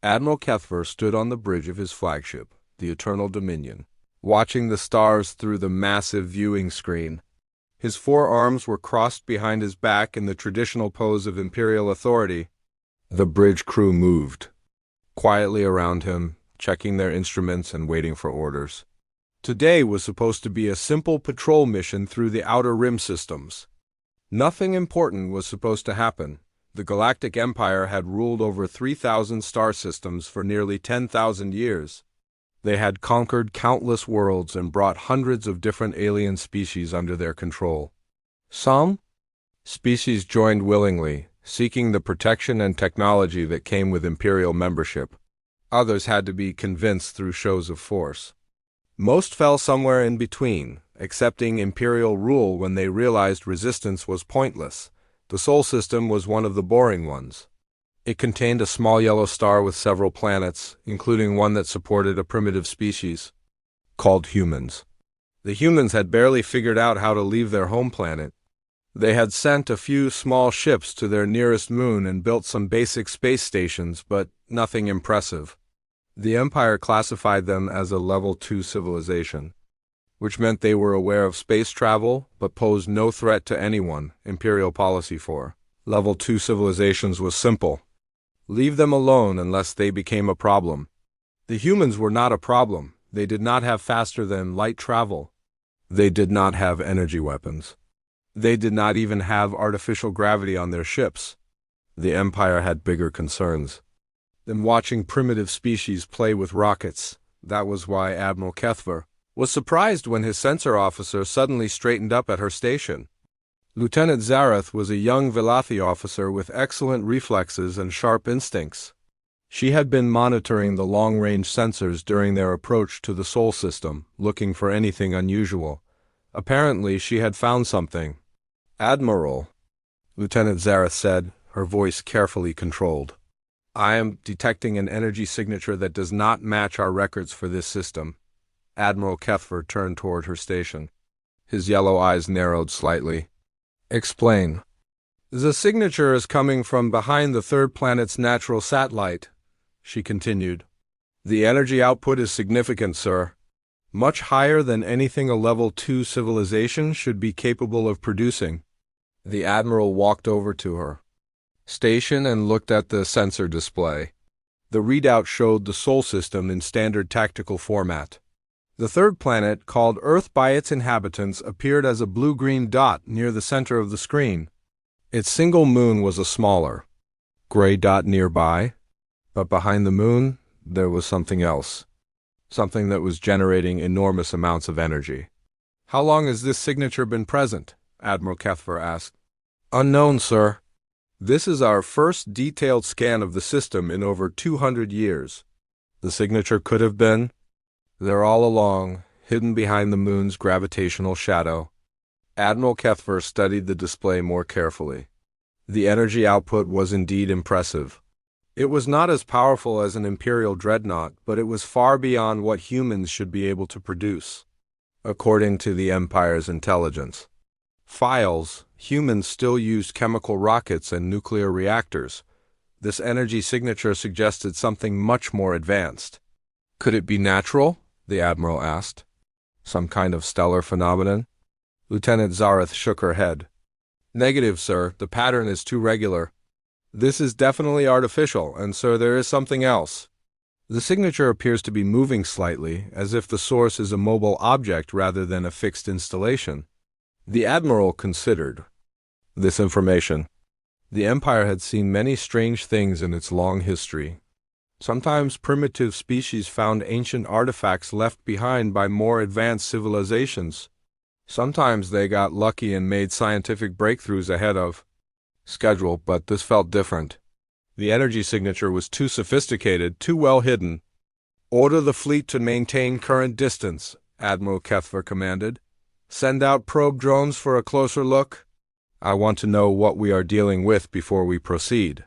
Admiral Kethver stood on the bridge of his flagship, the Eternal Dominion, watching the stars through the massive viewing screen. His forearms were crossed behind his back in the traditional pose of imperial authority. The bridge crew moved quietly around him, checking their instruments and waiting for orders. Today was supposed to be a simple patrol mission through the Outer Rim systems. Nothing important was supposed to happen. The Galactic Empire had ruled over 3,000 star systems for nearly 10,000 years. They had conquered countless worlds and brought hundreds of different alien species under their control. Some species joined willingly, seeking the protection and technology that came with Imperial membership. Others had to be convinced through shows of force. Most fell somewhere in between, accepting Imperial rule when they realized resistance was pointless. The Sol system was one of the boring ones. It contained a small yellow star with several planets, including one that supported a primitive species called humans. The humans had barely figured out how to leave their home planet. They had sent a few small ships to their nearest moon and built some basic space stations, but nothing impressive. The Empire classified them as a Level 2 civilization, which meant they were aware of space travel but posed no threat to anyone. Imperial policy for Level 2 civilizations was simple. Leave them alone unless they became a problem. The humans were not a problem. They did not have faster-than-light travel. They did not have energy weapons. They did not even have artificial gravity on their ships. The Empire had bigger concerns than watching primitive species play with rockets. That was why Admiral Kethver was surprised when his sensor officer suddenly straightened up at her station. Lieutenant Zareth was a young Vilathi officer with excellent reflexes and sharp instincts. She had been monitoring the long-range sensors during their approach to the Sol system, looking for anything unusual. Apparently, she had found something. "Admiral," Lieutenant Zareth said, her voice carefully controlled. "I am detecting an energy signature that does not match our records for this system." Admiral Kethver turned toward her station. His yellow eyes narrowed slightly. "Explain." "The signature is coming from behind the third planet's natural satellite," she continued. "The energy output is significant, sir. Much higher than anything a Level 2 civilization should be capable of producing." The Admiral walked over to her station and looked at the sensor display. The readout showed the Sol system in standard tactical format. The third planet, called Earth by its inhabitants, appeared as a blue-green dot near the center of the screen. Its single moon was a smaller gray dot nearby, but behind the moon there was something else, something that was generating enormous amounts of energy. "How long has this signature been present?" Admiral Kethver asked. "Unknown, sir. This is our first detailed scan of the system in over 200 years. The signature could have been there all along, hidden behind the moon's gravitational shadow." Admiral Kethver studied the display more carefully. The energy output was indeed impressive. It was not as powerful as an Imperial dreadnought, but it was far beyond what humans should be able to produce, according to the Empire's intelligence files. Humans still used chemical rockets and nuclear reactors. This energy signature suggested something much more advanced. "Could it be natural?" the Admiral asked. "Some kind of stellar phenomenon?" Lieutenant Zareth shook her head. "Negative, sir. The pattern is too regular. This is definitely artificial, and sir, there is something else. The signature appears to be moving slightly, as if the source is a mobile object rather than a fixed installation." The Admiral considered this information. The Empire had seen many strange things in its long history. Sometimes primitive species found ancient artifacts left behind by more advanced civilizations. Sometimes they got lucky and made scientific breakthroughs ahead of schedule, but this felt different. The energy signature was too sophisticated, too well hidden. "Order the fleet to maintain current distance," Admiral Kethver commanded. "Send out probe drones for a closer look. I want to know what we are dealing with before we proceed."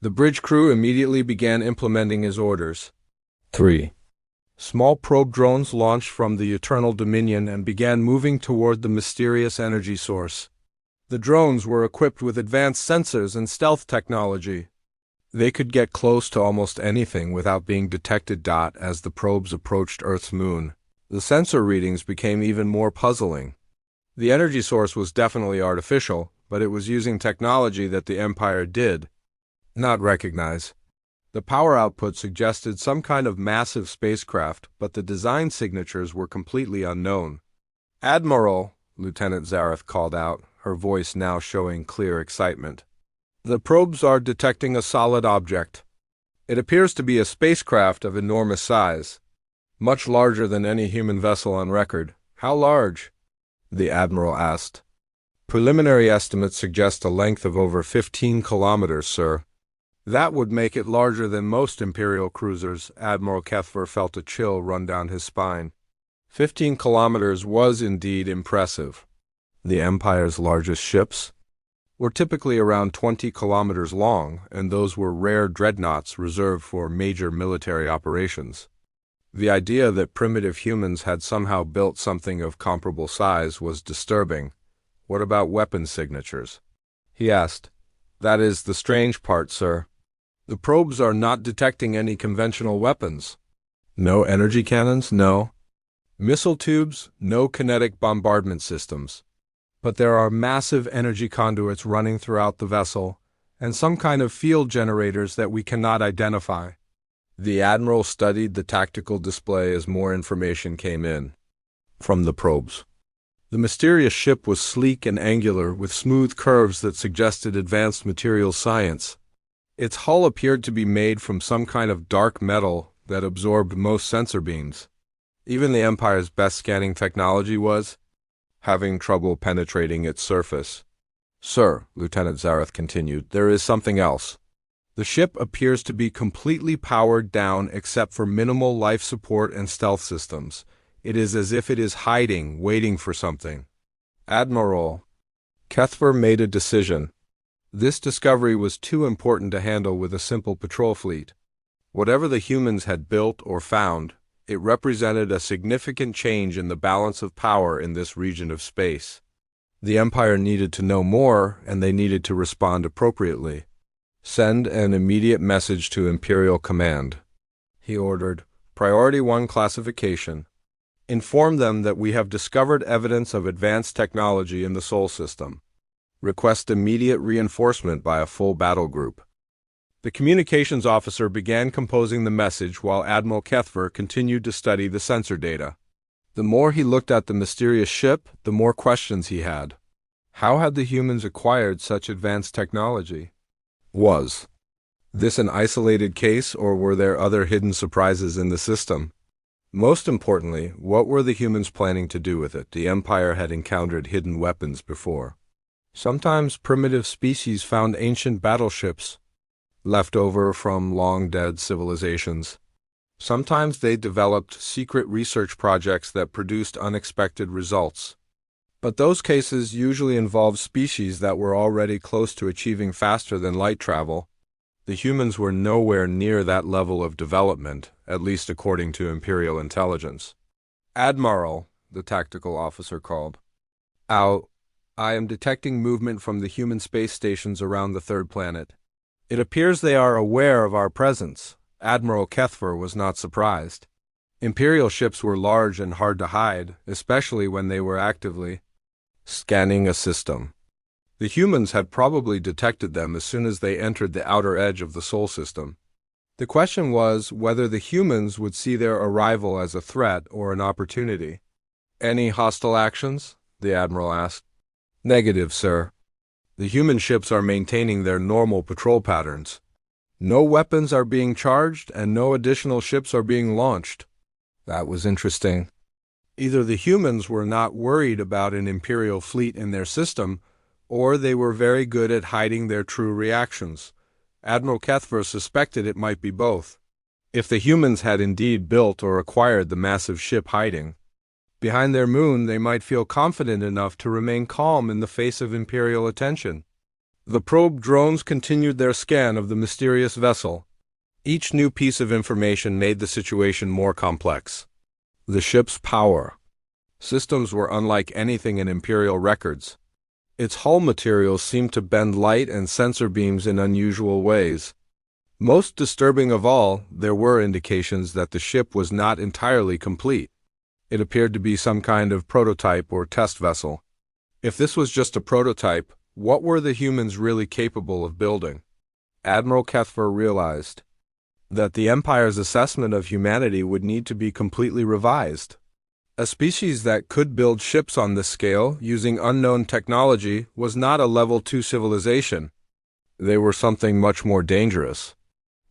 The bridge crew immediately began implementing his orders. 3. Small probe drones launched from the Eternal Dominion and began moving toward the mysterious energy source. The drones were equipped with advanced sensors and stealth technology. They could get close to almost anything without being detected. As the probes approached Earth's moon, the sensor readings became even more puzzling. The energy source was definitely artificial, but it was using technology that the Empire did not recognize. The power output suggested some kind of massive spacecraft, but the design signatures were completely unknown. "Admiral," Lieutenant Zareth called out, her voice now showing clear excitement. "The probes are detecting a solid object. It appears to be a spacecraft of enormous size, much larger than any human vessel on record." "How large?" the Admiral asked. "Preliminary estimates suggest a length of over 15 kilometers, sir." "That would make it larger than most Imperial cruisers." Admiral Kethver felt a chill run down his spine. 15 kilometers was indeed impressive. The Empire's largest ships were typically around 20 kilometers long, and those were rare dreadnoughts reserved for major military operations. The idea that primitive humans had somehow built something of comparable size was disturbing. "What about weapon signatures?" he asked. "That is the strange part, sir. The probes are not detecting any conventional weapons. No energy cannons, no missile tubes, no kinetic bombardment systems. But there are massive energy conduits running throughout the vessel, and some kind of field generators that we cannot identify." The Admiral studied the tactical display as more information came in from the probes. The mysterious ship was sleek and angular, with smooth curves that suggested advanced materials science. Its hull appeared to be made from some kind of dark metal that absorbed most sensor beams. Even the Empire's best scanning technology was having trouble penetrating its surface. "Sir," Lieutenant Zareth continued, "there is something else. The ship appears to be completely powered down except for minimal life support and stealth systems. It is as if it is hiding, waiting for something." "Admiral," Kethver made a decision. This discovery was too important to handle with a simple patrol fleet. Whatever the humans had built or found, it represented a significant change in the balance of power in this region of space. The Empire needed to know more, and they needed to respond appropriately. "Send an immediate message to Imperial Command," he ordered. "Priority 1 classification. Inform them that we have discovered evidence of advanced technology in the Sol system. Request immediate reinforcement by a full battle group." The communications officer began composing the message while Admiral Kethver continued to study the sensor data. The more he looked at the mysterious ship, the more questions he had. How had the humans acquired such advanced technology? Was this an isolated case, or were there other hidden surprises in the system? Most importantly, what were the humans planning to do with it? The Empire had encountered hidden weapons before. Sometimes primitive species found ancient battleships left over from long-dead civilizations. Sometimes they developed secret research projects that produced unexpected results. But those cases usually involved species that were already close to achieving faster than light travel. The humans were nowhere near that level of development, at least according to Imperial intelligence. "Admiral," the tactical officer called out, "I am detecting movement from the human space stations around the third planet. It appears they are aware of our presence." Admiral Kethver was not surprised. Imperial ships were large and hard to hide, especially when they were actively scanning a system. The humans had probably detected them as soon as they entered the outer edge of the Sol system. The question was whether the humans would see their arrival as a threat or an opportunity. "Any hostile actions?" the Admiral asked. "Negative, sir. The human ships are maintaining their normal patrol patterns. No weapons are being charged, and no additional ships are being launched." That was interesting. Either the humans were not worried about an Imperial fleet in their system, or they were very good at hiding their true reactions. Admiral Kethver suspected it might be both. If the humans had indeed built or acquired the massive ship hiding behind their moon, they might feel confident enough to remain calm in the face of Imperial attention. The probe drones continued their scan of the mysterious vessel. Each new piece of information made the situation more complex. The ship's power systems were unlike anything in Imperial records. Its hull materials seemed to bend light and sensor beams in unusual ways. Most disturbing of all, there were indications that the ship was not entirely complete. It appeared to be some kind of prototype or test vessel. If this was just a prototype, what were the humans really capable of building? Admiral Kethfer realized that the Empire's assessment of humanity would need to be completely revised. A species that could build ships on this scale using unknown technology was not a level 2 civilization. They were something much more dangerous.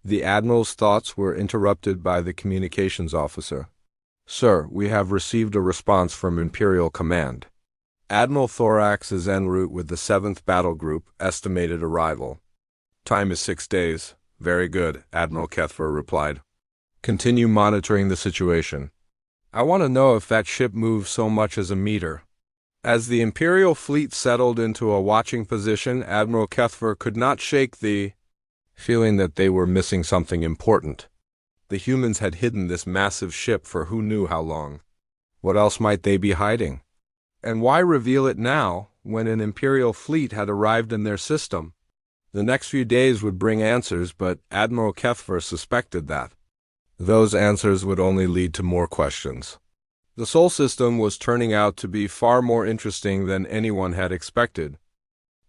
The Admiral's thoughts were interrupted by the communications officer. "Sir, we have received a response from Imperial Command. Admiral Thorax is en route with the 7th Battle Group, estimated arrival. Time is 6 days. Very good," Admiral Kethfer replied. "Continue monitoring the situation. I want to know if that ship moves so much as a meter." As the Imperial fleet settled into a watching position, Admiral Kethfer could not shake the feeling that they were missing something important. The humans had hidden this massive ship for who knew how long. What else might they be hiding? And why reveal it now, when an Imperial fleet had arrived in their system? The next few days would bring answers, but Admiral Kethfer suspected that those answers would only lead to more questions. The Sol system was turning out to be far more interesting than anyone had expected.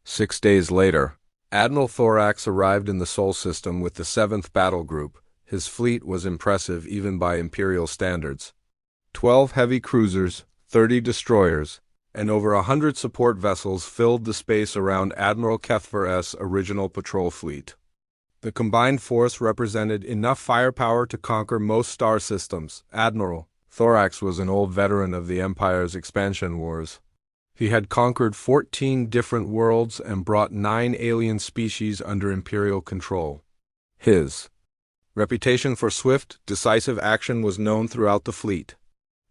6 days later, Admiral Thorax arrived in the Sol system with the 7th Battle Group. His fleet was impressive even by Imperial standards. 12 heavy cruisers, 30 destroyers, and over 100 support vessels filled the space around Admiral Kethfer's original patrol fleet. The combined force represented enough firepower to conquer most star systems. Admiral Thorax was an old veteran of the Empire's expansion wars. He had conquered 14 different worlds and brought 9 alien species under Imperial control. His reputation for swift, decisive action was known throughout the fleet.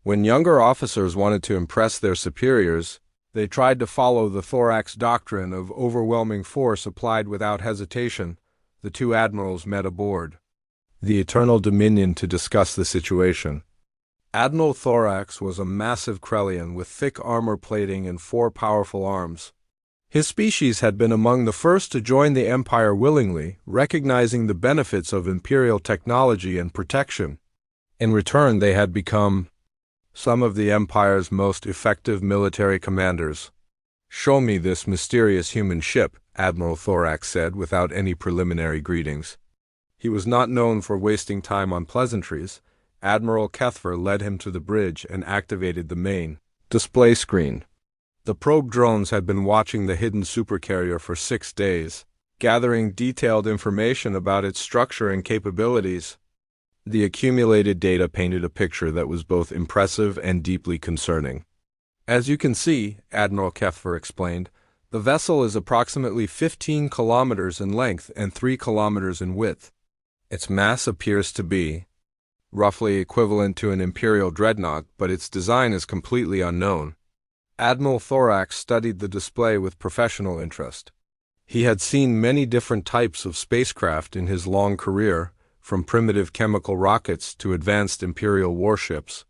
When younger officers wanted to impress their superiors, they tried to follow the Thorax doctrine of overwhelming force applied without hesitation. The two admirals met aboard the Eternal Dominion to discuss the situation. Admiral Thorax was a massive Krellian with thick armor plating and 4 powerful arms. His species had been among the first to join the Empire willingly, recognizing the benefits of Imperial technology and protection. In return, they had become some of the Empire's most effective military commanders. "Show me this mysterious human ship," Admiral Thorax said without any preliminary greetings. He was not known for wasting time on pleasantries. Admiral Kethfer led him to the bridge and activated the main display screen. The probe drones had been watching the hidden supercarrier for 6 days, gathering detailed information about its structure and capabilities. The accumulated data painted a picture that was both impressive and deeply concerning. "As you can see," Admiral Kethfer explained, "the vessel is approximately 15 kilometers in length and 3 kilometers in width. Its mass appears to be roughly equivalent to an Imperial dreadnought, but its design is completely unknown." Admiral Thorax studied the display with professional interest. He had seen many different types of spacecraft in his long career, from primitive chemical rockets to advanced Imperial warships.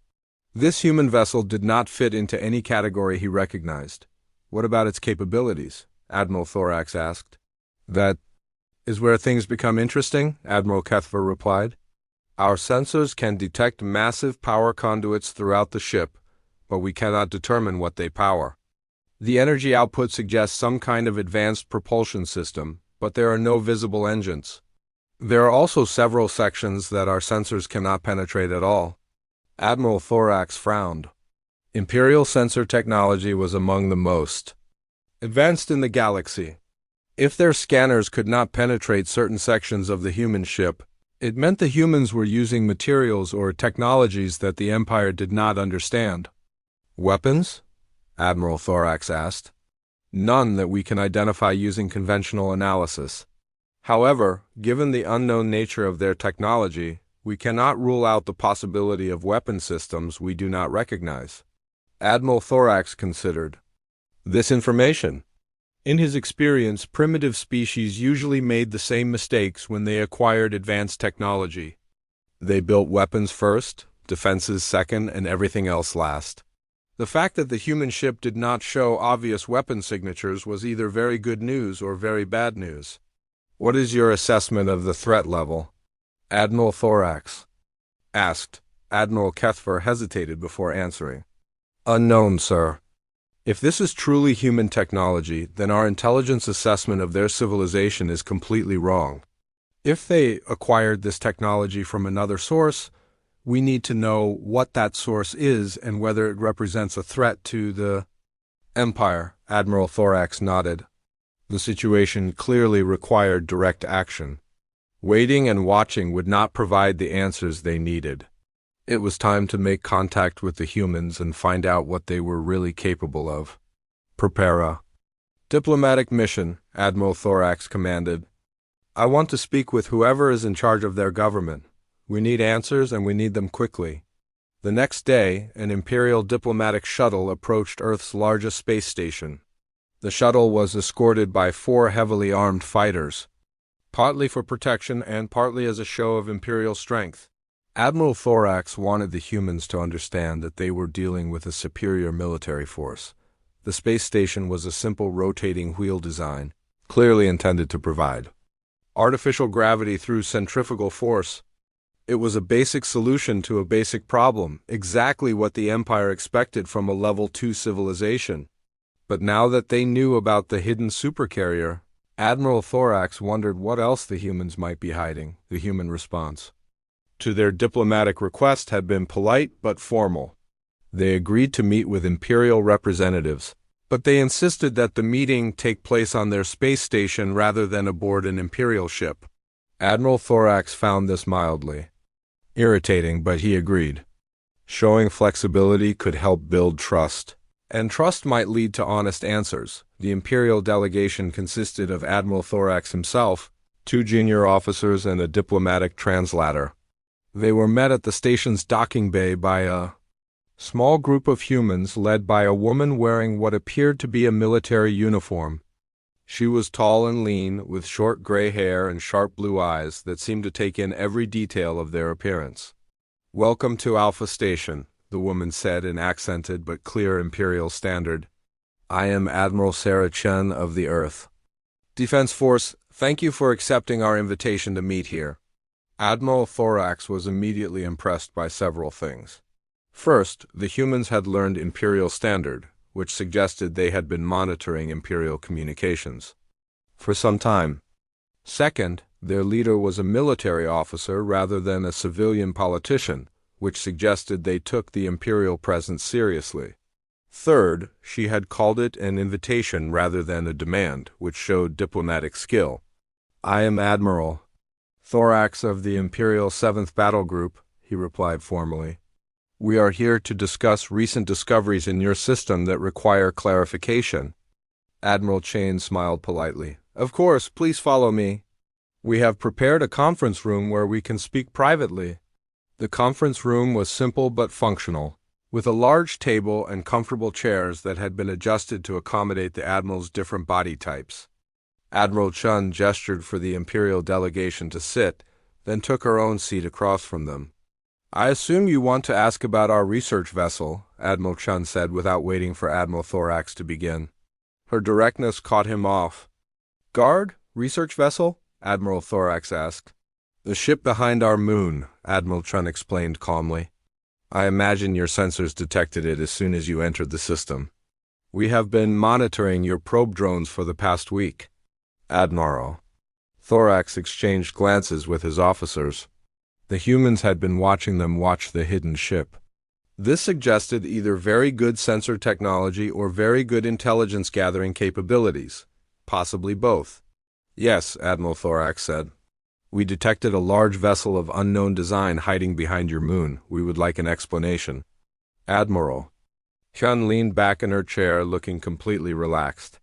This human vessel did not fit into any category he recognized. "What about its capabilities?" Admiral Thorax asked. "That is where things become interesting," Admiral Kethfer replied. "Our sensors can detect massive power conduits throughout the ship, but we cannot determine what they power. The energy output suggests some kind of advanced propulsion system, but there are no visible engines. There are also several sections that our sensors cannot penetrate at all." Admiral Thorax frowned. Imperial sensor technology was among the most advanced in the galaxy. If their scanners could not penetrate certain sections of the human ship, it meant the humans were using materials or technologies that the Empire did not understand. "Weapons?" Admiral Thorax asked. "None that we can identify using conventional analysis. However, given the unknown nature of their technology, we cannot rule out the possibility of weapon systems we do not recognize." Admiral Thorax considered this information. In his experience, primitive species usually made the same mistakes when they acquired advanced technology. They built weapons first, defenses second, and everything else last. The fact that the human ship did not show obvious weapon signatures was either very good news or very bad news. What is your assessment of the threat level? Admiral Thorax asked. Admiral Kethver hesitated before answering. Unknown, sir. If this is truly human technology, then our intelligence assessment of their civilization is completely wrong. If they acquired this technology from another source, we need to know what that source is and whether it represents a threat to the Empire. Admiral Thorax nodded. The situation clearly required direct action. Waiting and watching would not provide the answers they needed. It was time to make contact with the humans and find out what they were really capable of. Prepare a diplomatic mission, Admiral Thorax commanded. I want to speak with whoever is in charge of their government. We need answers and we need them quickly. The next day, an Imperial diplomatic shuttle approached Earth's largest space station. The shuttle was escorted by 4 heavily armed fighters, partly for protection and partly as a show of Imperial strength. Admiral Thorax wanted the humans to understand that they were dealing with a superior military force. The space station was a simple rotating wheel design, clearly intended to provide artificial gravity through centrifugal force. It was a basic solution to a basic problem, exactly what the Empire expected from a Level 2 civilization. But now that they knew about the hidden supercarrier, Admiral Thorax wondered what else the humans might be hiding. The human response to their diplomatic request had been polite but formal. They agreed to meet with Imperial representatives, but they insisted that the meeting take place on their space station rather than aboard an Imperial ship. Admiral Thorax found this mildly irritating, but he agreed. Showing flexibility could help build trust, and trust might lead to honest answers. The Imperial delegation consisted of Admiral Thorax himself, 2 junior officers, and a diplomatic translator. They were met at the station's docking bay by a small group of humans led by a woman wearing what appeared to be a military uniform. She was tall and lean, with short gray hair and sharp blue eyes that seemed to take in every detail of their appearance. Welcome to Alpha Station, the woman said in accented but clear Imperial standard. I am Admiral Sarah Chen of the Earth Defense Force. Thank you for accepting our invitation to meet here. Admiral Thorax was immediately impressed by several things. First, the humans had learned Imperial Standard, which suggested they had been monitoring Imperial communications for some time. Second, their leader was a military officer rather than a civilian politician, which suggested they took the Imperial presence seriously. Third, she had called it an invitation rather than a demand, which showed diplomatic skill. I am Admiral Thorax of the Imperial 7th Battle Group, he replied formally. We are here to discuss recent discoveries in your system that require clarification. Admiral Chain smiled politely. Of course, please follow me. We have prepared a conference room where we can speak privately. The conference room was simple but functional, with a large table and comfortable chairs that had been adjusted to accommodate the Admiral's different body types. Admiral Chun gestured for the Imperial delegation to sit, then took her own seat across from them. I assume you want to ask about our research vessel, Admiral Chun said without waiting for Admiral Thorax to begin. Her directness caught him off. Guard? Research vessel? Admiral Thorax asked. The ship behind our moon, Admiral Chun explained calmly. I imagine your sensors detected it as soon as you entered the system. We have been monitoring your probe drones for the past week. Admiral Thorax exchanged glances with his officers. The humans had been watching them watch the hidden ship. This suggested either very good sensor technology or very good intelligence gathering capabilities, possibly both. Yes, Admiral Thorax said. We detected a large vessel of unknown design hiding behind your moon. We would like an explanation. Admiral Chun leaned back in her chair, looking completely relaxed.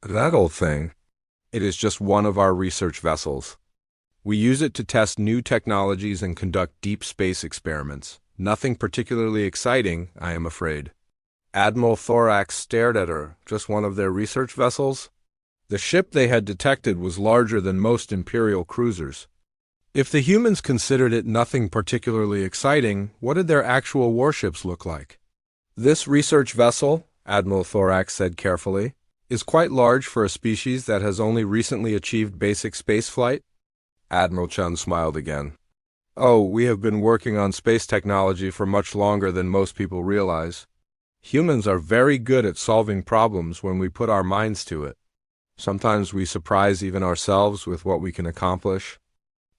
That old thing. It is just one of our research vessels. We use it to test new technologies and conduct deep space experiments. Nothing particularly exciting, I am afraid. Admiral Thorax stared at her. Just one of their research vessels? The ship they had detected was larger than most Imperial cruisers. If the humans considered it nothing particularly exciting, what did their actual warships look like? This research vessel, Admiral Thorax said carefully, is quite large for a species that has only recently achieved basic spaceflight. Admiral Chun smiled again. Oh, we have been working on space technology for much longer than most people realize. Humans are very good at solving problems when we put our minds to it. Sometimes we surprise even ourselves with what we can accomplish.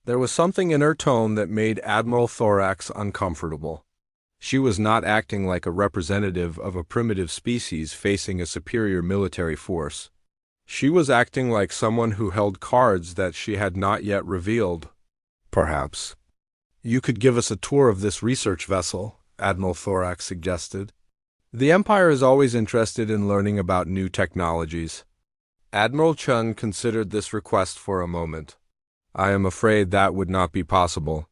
There was something in her tone that made Admiral Thorax uncomfortable. She was not acting like a representative of a primitive species facing a superior military force. She was acting like someone who held cards that she had not yet revealed. Perhaps you could give us a tour of this research vessel, Admiral Thorax suggested. The Empire is always interested in learning about new technologies. Admiral Chun considered this request for a moment. I am afraid that would not be possible.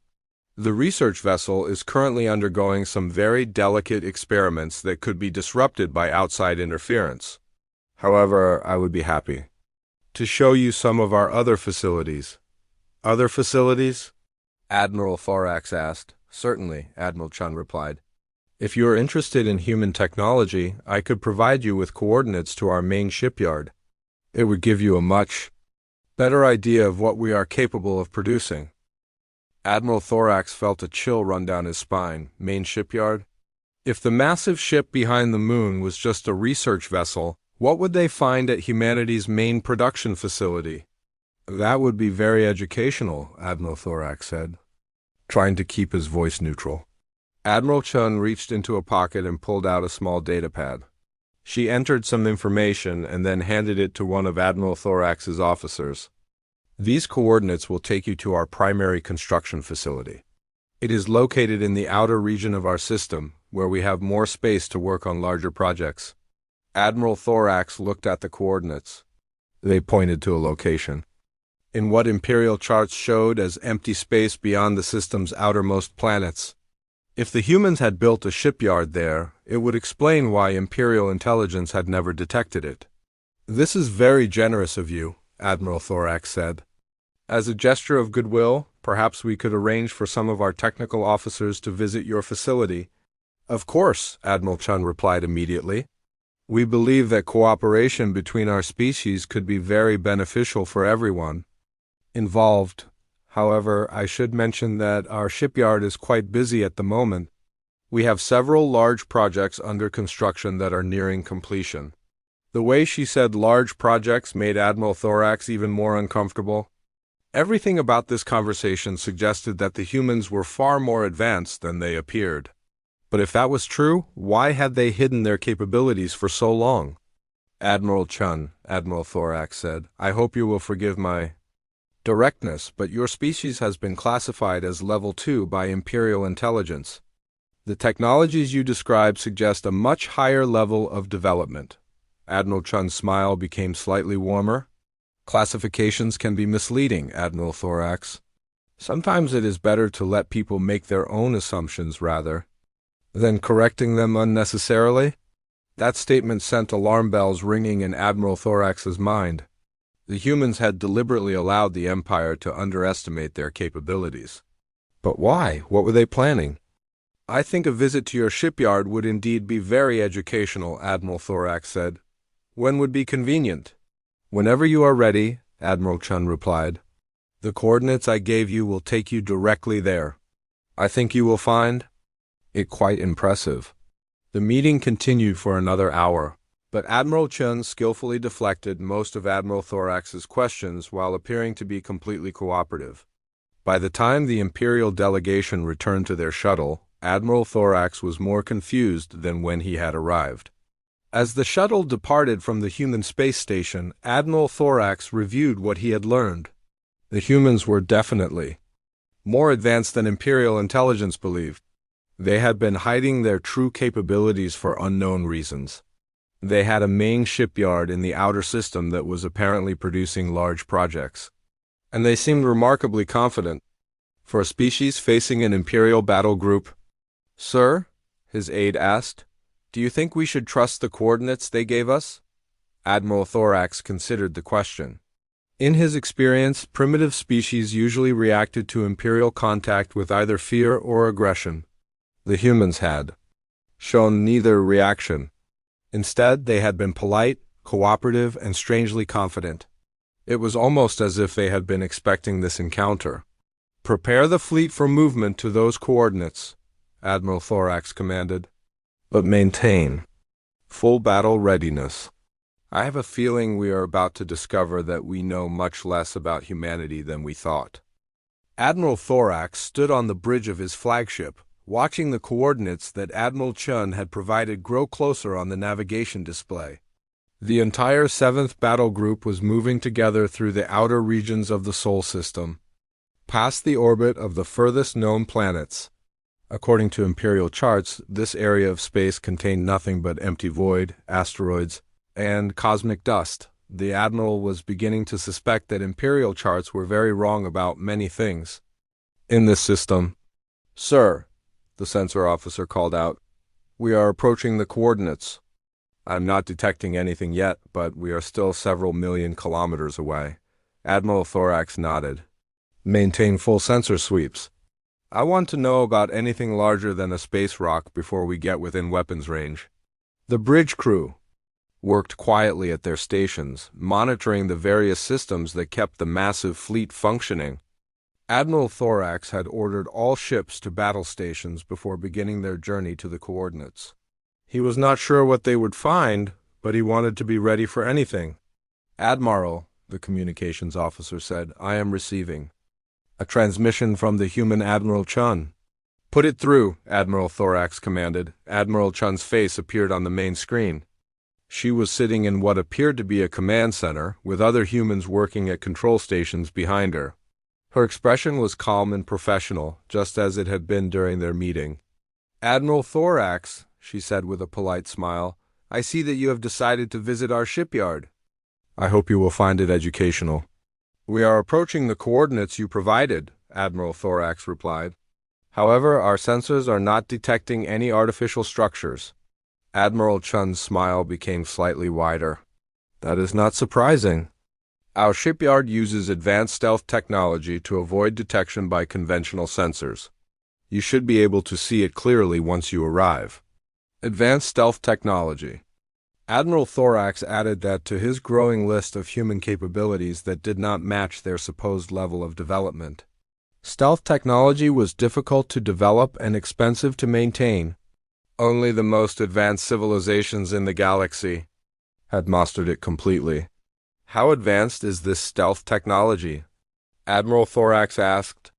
The research vessel is currently undergoing some very delicate experiments that could be disrupted by outside interference. However, I would be happy to show you some of our other facilities. Other facilities? Admiral Thorax asked. Certainly, Admiral Chun replied. If you are interested in human technology, I could provide you with coordinates to our main shipyard. It would give you a much better idea of what we are capable of producing. Admiral Thorax felt a chill run down his spine. Main shipyard? If the massive ship behind the moon was just a research vessel, what would they find at humanity's main production facility? That would be very educational, Admiral Thorax said, trying to keep his voice neutral. Admiral Chun reached into a pocket and pulled out a small datapad. She entered some information and then handed it to one of Admiral Thorax's officers. These coordinates will take you to our primary construction facility. It is located in the outer region of our system, where we have more space to work on larger projects. Admiral Thorax looked at the coordinates. They pointed to a location in what Imperial charts showed as empty space beyond the system's outermost planets. If the humans had built a shipyard there, it would explain why Imperial intelligence had never detected it. This is very generous of you, Admiral Thorax said. As a gesture of goodwill, perhaps we could arrange for some of our technical officers to visit your facility. Of course, Admiral Chun replied immediately. We believe that cooperation between our species could be very beneficial for everyone involved. However, I should mention that our shipyard is quite busy at the moment. We have several large projects under construction that are nearing completion. The way she said large projects made Admiral Thorax even more uncomfortable. Everything about this conversation suggested that the humans were far more advanced than they appeared. But if that was true, why had they hidden their capabilities for so long? Admiral Chun, Admiral Thorax said, I hope you will forgive my directness, but your species has been classified as Level 2 by Imperial intelligence. The technologies you describe suggest a much higher level of development. Admiral Chun's smile became slightly warmer. Classifications can be misleading, Admiral Thorax. Sometimes it is better to let people make their own assumptions rather than correcting them unnecessarily. That statement sent alarm bells ringing in Admiral Thorax's mind. The humans had deliberately allowed the Empire to underestimate their capabilities. But why? What were they planning? I think a visit to your shipyard would indeed be very educational, Admiral Thorax said. When would be convenient? Whenever you are ready, Admiral Chun replied. The coordinates I gave you will take you directly there. I think you will find it quite impressive. The meeting continued for another hour, but Admiral Chun skillfully deflected most of Admiral Thorax's questions while appearing to be completely cooperative. By the time the Imperial delegation returned to their shuttle, Admiral Thorax was more confused than when he had arrived. As the shuttle departed from the human space station, Admiral Thorax reviewed what he had learned. The humans were definitely more advanced than Imperial intelligence believed. They had been hiding their true capabilities for unknown reasons. They had a main shipyard in the outer system that was apparently producing large projects. And they seemed remarkably confident. For a species facing an Imperial battle group, Sir, his aide asked, do you think we should trust the coordinates they gave us? Admiral Thorax considered the question. In his experience, primitive species usually reacted to Imperial contact with either fear or aggression. The humans had shown neither reaction. Instead, they had been polite, cooperative and strangely confident. It was almost as if they had been expecting this encounter. "Prepare the fleet for movement to those coordinates," Admiral Thorax commanded. "But maintain full battle readiness. I have a feeling we are about to discover that we know much less about humanity than we thought." Admiral Thorax stood on the bridge of his flagship, watching the coordinates that Admiral Chun had provided grow closer on the navigation display. The entire 7th Battle Group was moving together through the outer regions of the Sol system, past the orbit of the furthest known planets. According to Imperial charts, this area of space contained nothing but empty void, asteroids, and cosmic dust. The Admiral was beginning to suspect that Imperial charts were very wrong about many things. In this system, "Sir," the sensor officer called out, "we are approaching the coordinates. I'm not detecting anything yet, but we are still several million kilometers away." Admiral Thorax nodded. "Maintain full sensor sweeps. I want to know about anything larger than a space rock before we get within weapons range." The bridge crew worked quietly at their stations, monitoring the various systems that kept the massive fleet functioning. Admiral Thorax had ordered all ships to battle stations before beginning their journey to the coordinates. He was not sure what they would find, but he wanted to be ready for anything. "Admiral," the communications officer said, "I am receiving a transmission from the human Admiral Chun." "Put it through," Admiral Thorax commanded. Admiral Chun's face appeared on the main screen. She was sitting in what appeared to be a command center, with other humans working at control stations behind her. Her expression was calm and professional, just as it had been during their meeting. "Admiral Thorax," she said with a polite smile, "I see that you have decided to visit our shipyard. I hope you will find it educational." "We are approaching the coordinates you provided," Admiral Thorax replied. "However, our sensors are not detecting any artificial structures." Admiral Chun's smile became slightly wider. "That is not surprising. Our shipyard uses advanced stealth technology to avoid detection by conventional sensors. You should be able to see it clearly once you arrive." Advanced stealth technology. Admiral Thorax added that to his growing list of human capabilities that did not match their supposed level of development. Stealth technology was difficult to develop and expensive to maintain. Only the most advanced civilizations in the galaxy had mastered it completely. "How advanced is this stealth technology?" Admiral Thorax asked.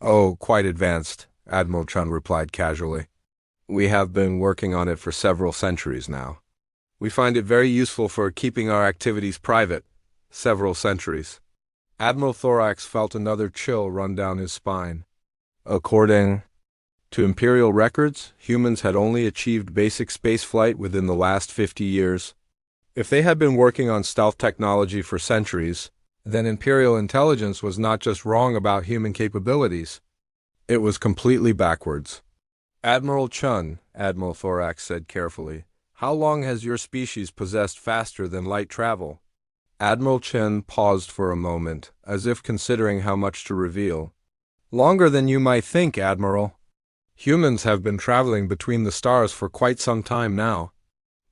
"Oh, quite advanced," Admiral Chun replied casually. "We have been working on it for several centuries now. We find it very useful for keeping our activities private." Several centuries. Admiral Thorax felt another chill run down his spine. According to Imperial records, humans had only achieved basic spaceflight within the last 50 years. If they had been working on stealth technology for centuries, then Imperial intelligence was not just wrong about human capabilities. It was completely backwards. "Admiral Chun," Admiral Thorax said carefully, "how long has your species possessed faster than light travel?" Admiral Chun paused for a moment, as if considering how much to reveal. "Longer than you might think, Admiral. Humans have been traveling between the stars for quite some time now."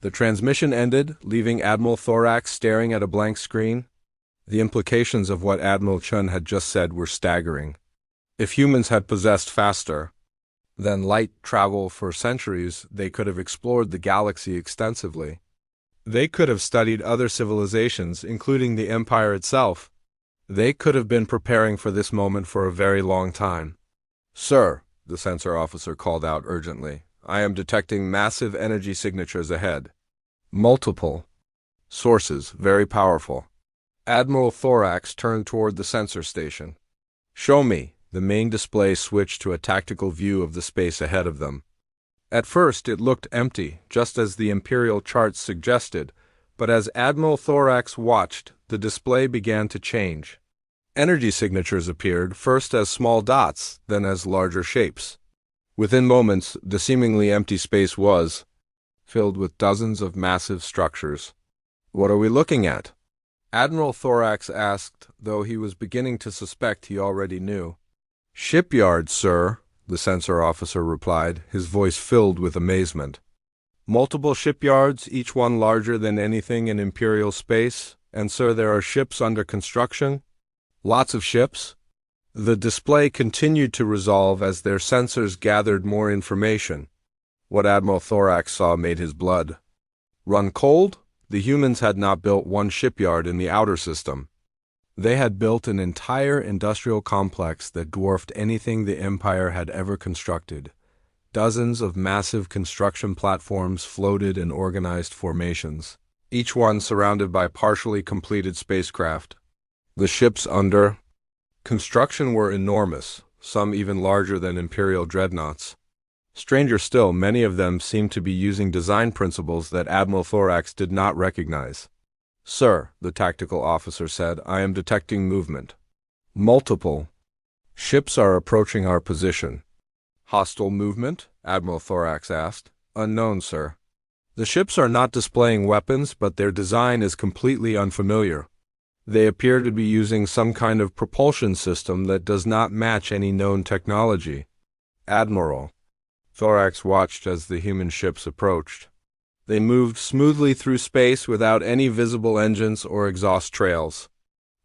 The transmission ended, leaving Admiral Thorax staring at a blank screen. The implications of what Admiral Chun had just said were staggering. If humans had possessed faster than light travel for centuries, they could have explored the galaxy extensively. They could have studied other civilizations, including the Empire itself. They could have been preparing for this moment for a very long time. "Sir," the sensor officer called out urgently, "I am detecting massive energy signatures ahead. Multiple sources, very powerful." Admiral Thorax turned toward the sensor station. "Show me." The main display switched to a tactical view of the space ahead of them. At first it looked empty, just as the Imperial charts suggested, but as Admiral Thorax watched, the display began to change. Energy signatures appeared, first as small dots, then as larger shapes. Within moments, the seemingly empty space was filled with dozens of massive structures. "What are we looking at?" Admiral Thorax asked, though he was beginning to suspect he already knew. "Shipyard, sir," the sensor officer replied, his voice filled with amazement. Multiple shipyards, each one larger than anything in Imperial space. And sir, there are ships under construction? Lots of ships? The display continued to resolve as their sensors gathered more information. What Admiral Thorax saw made his blood run cold. The humans had not built one shipyard in the outer system. They had built an entire industrial complex that dwarfed anything the Empire had ever constructed. Dozens of massive construction platforms floated in organized formations, each one surrounded by partially completed spacecraft. The ships under construction were enormous, some even larger than Imperial dreadnoughts. Stranger still, many of them seemed to be using design principles that Admiral Thorax did not recognize. Sir, the tactical officer said, I am detecting movement. Multiple ships are approaching our position. Hostile movement? Admiral Thorax asked. Unknown, sir. The ships are not displaying weapons, but their design is completely unfamiliar. They appear to be using some kind of propulsion system that does not match any known technology. Admiral Thorax watched as the human ships approached. They moved smoothly through space without any visible engines or exhaust trails.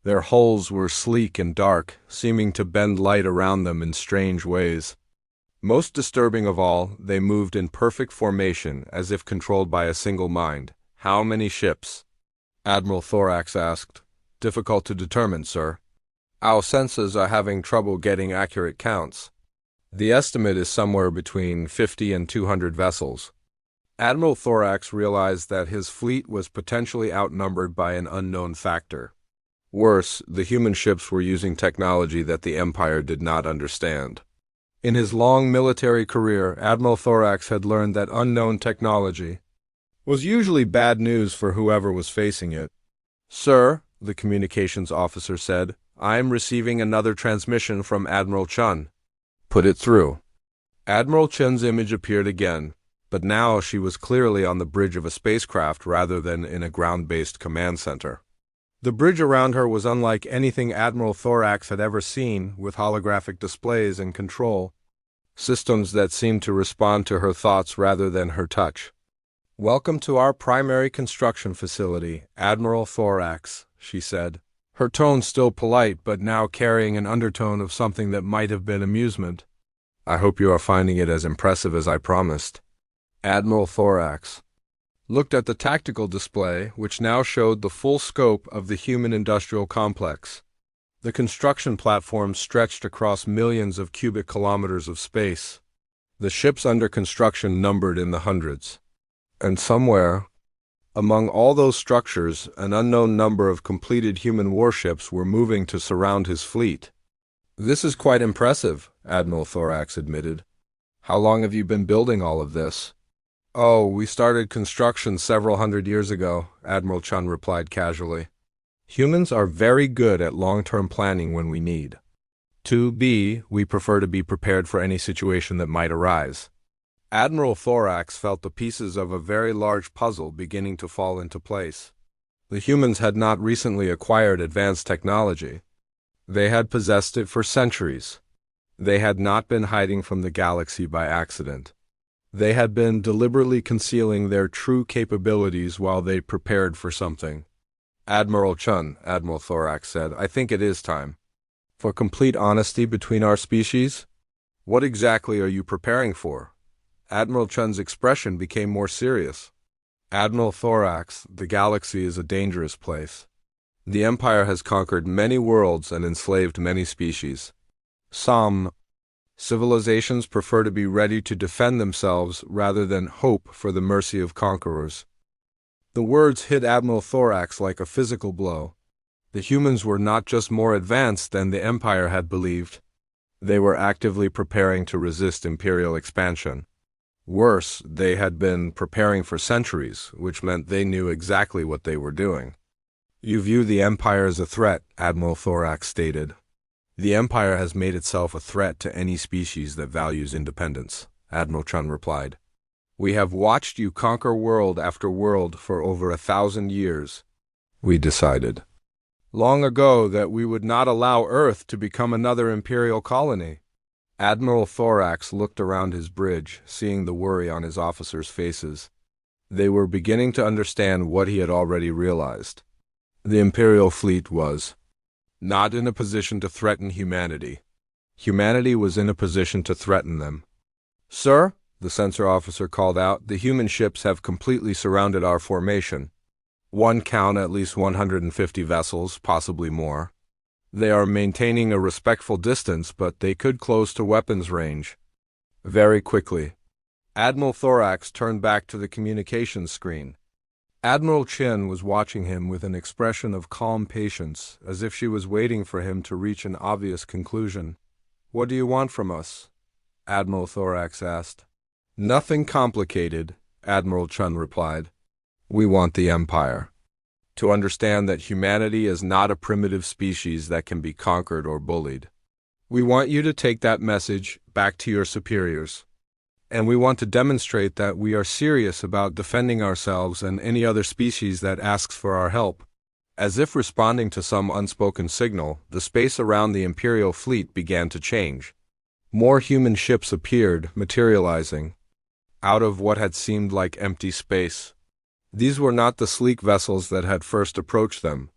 Their hulls were sleek and dark, seeming to bend light around them in strange ways. Most disturbing of all, they moved in perfect formation, as if controlled by a single mind. How many ships? Admiral Thorax asked. Difficult to determine, sir. Our sensors are having trouble getting accurate counts. The estimate is somewhere between 50 and 200 vessels. Admiral Thorax realized that his fleet was potentially outnumbered by an unknown factor. Worse, the human ships were using technology that the Empire did not understand. In his long military career, Admiral Thorax had learned that unknown technology was usually bad news for whoever was facing it. Sir, the communications officer said, I am receiving another transmission from Admiral Chun. Put it through. Admiral Chun's image appeared again, but now she was clearly on the bridge of a spacecraft rather than in a ground-based command center. The bridge around her was unlike anything Admiral Thorax had ever seen, with holographic displays and control systems that seemed to respond to her thoughts rather than her touch. Welcome to our primary construction facility, Admiral Thorax, she said, her tone still polite but now carrying an undertone of something that might have been amusement. I hope you are finding it as impressive as I promised. Admiral Thorax looked at the tactical display, which now showed the full scope of the human industrial complex. The construction platform stretched across millions of cubic kilometers of space. The ships under construction numbered in the hundreds. And somewhere, among all those structures, an unknown number of completed human warships were moving to surround his fleet. This is quite impressive, Admiral Thorax admitted. How long have you been building all of this? Oh, we started construction several hundred years ago, Admiral Chun replied casually. Humans are very good at long-term planning when we need to be. We prefer to be prepared for any situation that might arise. Admiral Thorax felt the pieces of a very large puzzle beginning to fall into place. The humans had not recently acquired advanced technology. They had possessed it for centuries. They had not been hiding from the galaxy by accident. They had been deliberately concealing their true capabilities while they prepared for something. Admiral Chun, Admiral Thorax said, I think it is time for complete honesty between our species. What exactly are you preparing for? Admiral Chun's expression became more serious. Admiral Thorax, the galaxy is a dangerous place. The Empire has conquered many worlds and enslaved many species. Some civilizations prefer to be ready to defend themselves rather than hope for the mercy of conquerors. The words hit Admiral Thorax like a physical blow. The humans were not just more advanced than the Empire had believed. They were actively preparing to resist Imperial expansion. Worse, they had been preparing for centuries, which meant they knew exactly what they were doing. You view the Empire as a threat, Admiral Thorax stated. The Empire has made itself a threat to any species that values independence, Admiral Chun replied. We have watched you conquer world after world for over 1,000 years. We decided long ago that we would not allow Earth to become another Imperial colony. Admiral Thorax looked around his bridge, seeing the worry on his officers' faces. They were beginning to understand what he had already realized. The Imperial fleet was not in a position to threaten humanity. Humanity was in a position to threaten them. "Sir," the sensor officer called out, "the human ships have completely surrounded our formation. One count at least 150 vessels, possibly more. They are maintaining a respectful distance, but they could close to weapons range." Very quickly, Admiral Thorax turned back to the communications screen. Admiral Chin was watching him with an expression of calm patience, as if she was waiting for him to reach an obvious conclusion. "What do you want from us?" Admiral Thorax asked. "Nothing complicated," Admiral Chun replied. "We want the Empire to understand that humanity is not a primitive species that can be conquered or bullied. We want you to take that message back to your superiors. And we want to demonstrate that we are serious about defending ourselves and any other species that asks for our help." As if responding to some unspoken signal, the space around the Imperial fleet began to change. More human ships appeared, materializing out of what had seemed like empty space. These were not the sleek vessels that had first approached them.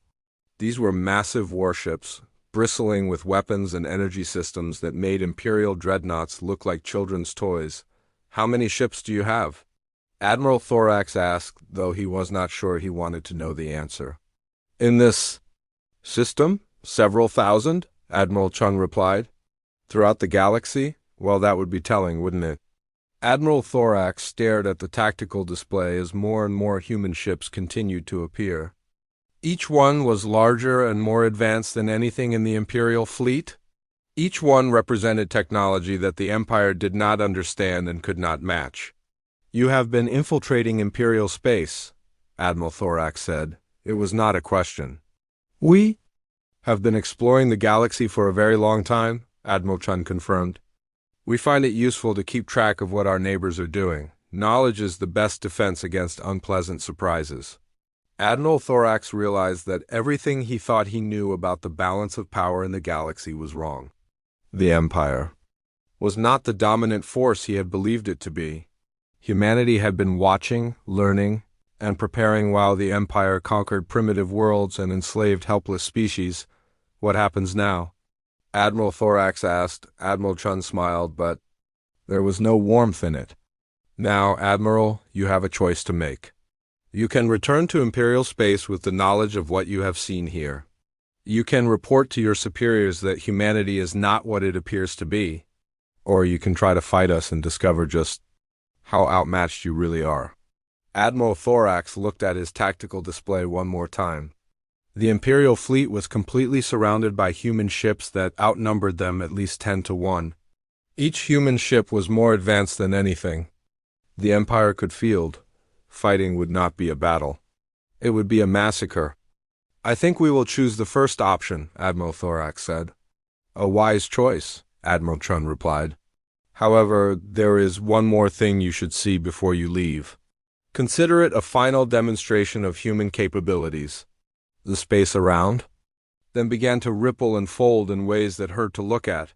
These were massive warships, bristling with weapons and energy systems that made Imperial dreadnoughts look like children's toys. "How many ships do you have?" Admiral Thorax asked, though he was not sure he wanted to know the answer. "In this system, several thousand," Admiral Chung replied. "Throughout the galaxy? Well, that would be telling, wouldn't it?" Admiral Thorax stared at the tactical display as more and more human ships continued to appear. Each one was larger and more advanced than anything in the Imperial fleet. Each one represented technology that the Empire did not understand and could not match. "You have been infiltrating Imperial space," Admiral Thorax said. It was not a question. "We have been exploring the galaxy for a very long time," Admiral Chun confirmed. "We find it useful to keep track of what our neighbors are doing. Knowledge is the best defense against unpleasant surprises." Admiral Thorax realized that everything he thought he knew about the balance of power in the galaxy was wrong. The Empire was not the dominant force he had believed it to be. Humanity had been watching, learning, and preparing while the Empire conquered primitive worlds and enslaved helpless species. "What happens now?" Admiral Thorax asked. Admiral Chun smiled, but there was no warmth in it. "Now, Admiral, you have a choice to make. You can return to Imperial space with the knowledge of what you have seen here. You can report to your superiors that humanity is not what it appears to be, or you can try to fight us and discover just how outmatched you really are." Admiral Thorax looked at his tactical display one more time. The Imperial fleet was completely surrounded by human ships that outnumbered them at least 10 to 1. Each human ship was more advanced than anything the Empire could field. Fighting would not be a battle. It would be a massacre. "I think we will choose the first option," Admiral Thorax said. "A wise choice," Admiral Chun replied. "However, there is one more thing you should see before you leave. Consider it a final demonstration of human capabilities." The space around then began to ripple and fold in ways that hurt to look at.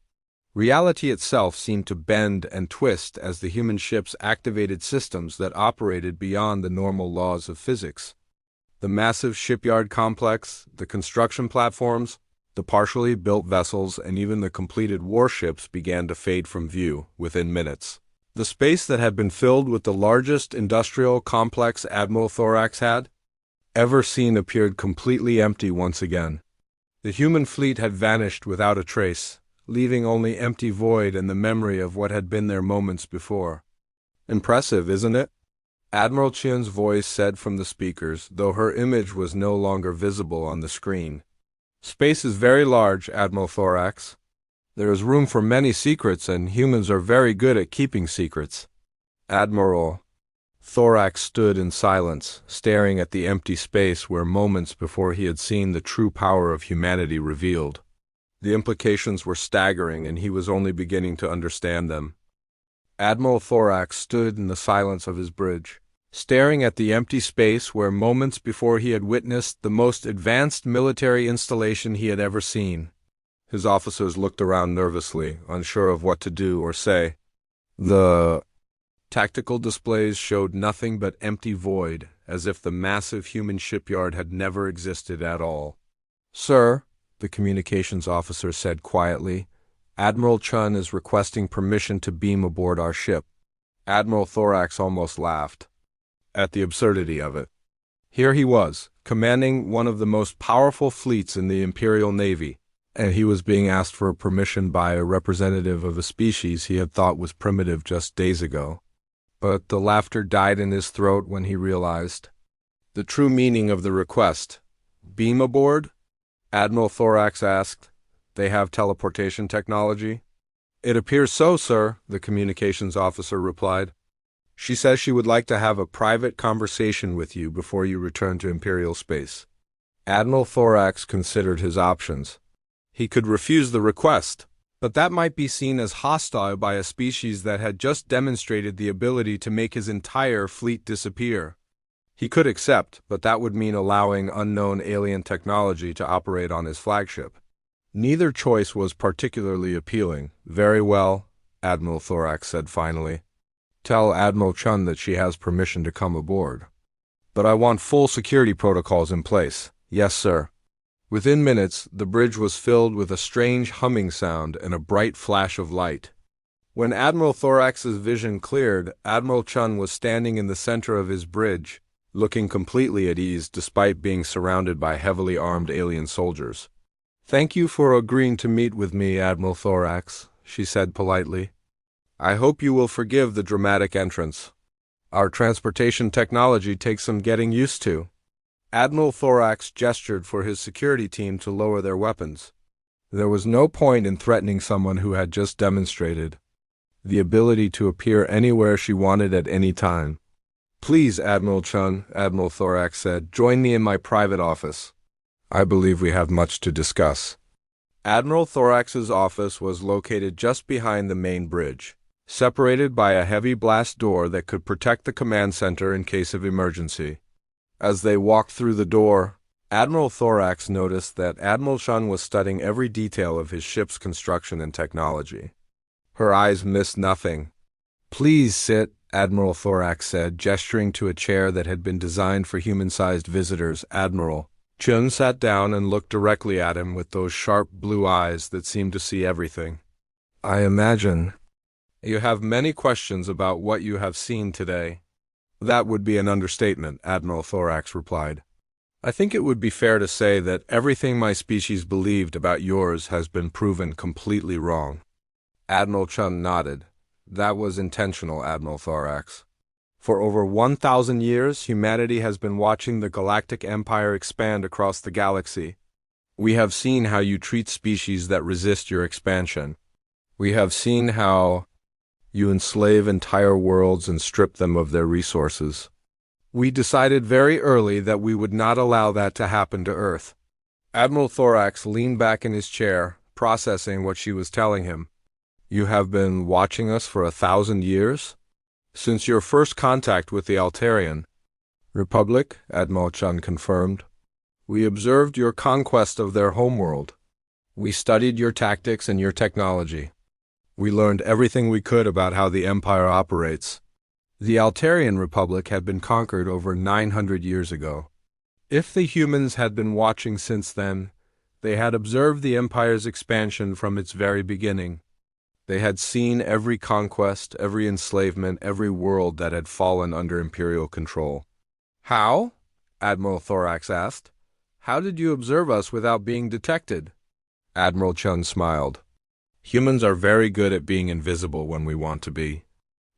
Reality itself seemed to bend and twist as the human ships activated systems that operated beyond the normal laws of physics. The massive shipyard complex, the construction platforms, the partially built vessels, and even the completed warships began to fade from view within minutes. The space that had been filled with the largest industrial complex Admiral Thorax had ever seen appeared completely empty once again. The human fleet had vanished without a trace, leaving only empty void and the memory of what had been there moments before. "Impressive, isn't it?" Admiral Chin's voice said from the speakers, though her image was no longer visible on the screen. "Space is very large, Admiral Thorax. There is room for many secrets, and humans are very good at keeping secrets." Admiral Thorax stood in silence, staring at the empty space where moments before he had seen the true power of humanity revealed. The implications were staggering, and he was only beginning to understand them. Admiral Thorax stood in the silence of his bridge, staring at the empty space where moments before he had witnessed the most advanced military installation he had ever seen. His officers looked around nervously, unsure of what to do or say. The Tactical displays showed nothing but empty void, as if the massive human shipyard had never existed at all. "Sir," the communications officer said quietly, "Admiral Chun is requesting permission to beam aboard our ship." Admiral Thorax almost laughed at the absurdity of it. Here he was, commanding one of the most powerful fleets in the Imperial Navy, and he was being asked for permission by a representative of a species he had thought was primitive just days ago. But the laughter died in his throat when he realized the true meaning of the request. "Beam aboard?" Admiral Thorax asked. "They have teleportation technology?" "It appears so, sir," the communications officer replied. "She says she would like to have a private conversation with you before you return to Imperial space." Admiral Thorax considered his options. He could refuse the request, but that might be seen as hostile by a species that had just demonstrated the ability to make his entire fleet disappear. He could accept, but that would mean allowing unknown alien technology to operate on his flagship. Neither choice was particularly appealing. "Very well," Admiral Thorax said finally. "Tell Admiral Chun that she has permission to come aboard. But I want full security protocols in place." "Yes, sir." Within minutes, the bridge was filled with a strange humming sound and a bright flash of light. When Admiral Thorax's vision cleared, Admiral Chun was standing in the center of his bridge, looking completely at ease despite being surrounded by heavily armed alien soldiers. "Thank you for agreeing to meet with me, Admiral Thorax," she said politely. "I hope you will forgive the dramatic entrance. Our transportation technology takes some getting used to." Admiral Thorax gestured for his security team to lower their weapons. There was no point in threatening someone who had just demonstrated the ability to appear anywhere she wanted at any time. "Please, Admiral Chun," Admiral Thorax said, "join me in my private office. I believe we have much to discuss." Admiral Thorax's office was located just behind the main bridge, separated by a heavy blast door that could protect the command center in case of emergency. As they walked through the door, Admiral Thorax noticed that Admiral Chun was studying every detail of his ship's construction and technology. Her eyes missed nothing. "Please sit," Admiral Thorax said, gesturing to a chair that had been designed for human-sized visitors. Admiral Chun sat down and looked directly at him with those sharp blue eyes that seemed to see everything. "I imagine you have many questions about what you have seen today." "That would be an understatement," Admiral Thorax replied. "I think it would be fair to say that everything my species believed about yours has been proven completely wrong." Admiral Chun nodded. "That was intentional, Admiral Thorax. For over 1,000 years, humanity has been watching the galactic empire expand across the galaxy. We have seen how you treat species that resist your expansion. We have seen how you enslave entire worlds and strip them of their resources. We decided very early that we would not allow that to happen to Earth." Admiral Thorax leaned back in his chair, processing what she was telling him. "You have been watching us for 1,000 years? Since your first contact with the Altarian Republic," Admiral Chun confirmed. "We observed your conquest of their homeworld. We studied your tactics and your technology. We learned everything we could about how the Empire operates. The Altarian Republic had been conquered over 900 years ago. If the humans had been watching since then, they had observed the Empire's expansion from its very beginning. They had seen every conquest, every enslavement, every world that had fallen under Imperial control." "How?" Admiral Thorax asked. "How did you observe us without being detected?" Admiral Chun smiled. "Humans are very good at being invisible when we want to be.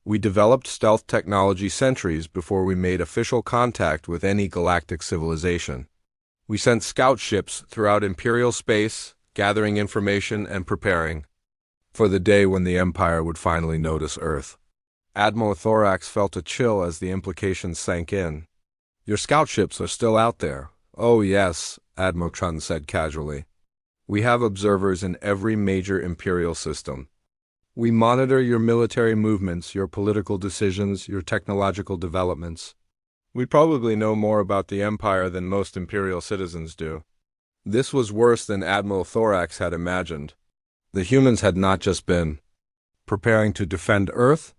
We developed stealth technology centuries before we made official contact with any galactic civilization. We sent scout ships throughout Imperial space, gathering information and preparing for the day when the Empire would finally notice Earth." Admiral Thorax felt a chill as the implications sank in. "Your scout ships are still out there?" "Oh yes," Admiral Chun said casually. "We have observers in every major Imperial system. We monitor your military movements, your political decisions, your technological developments. We probably know more about the Empire than most Imperial citizens do." This was worse than Admiral Thorax had imagined. The humans had not just been preparing to defend Earth,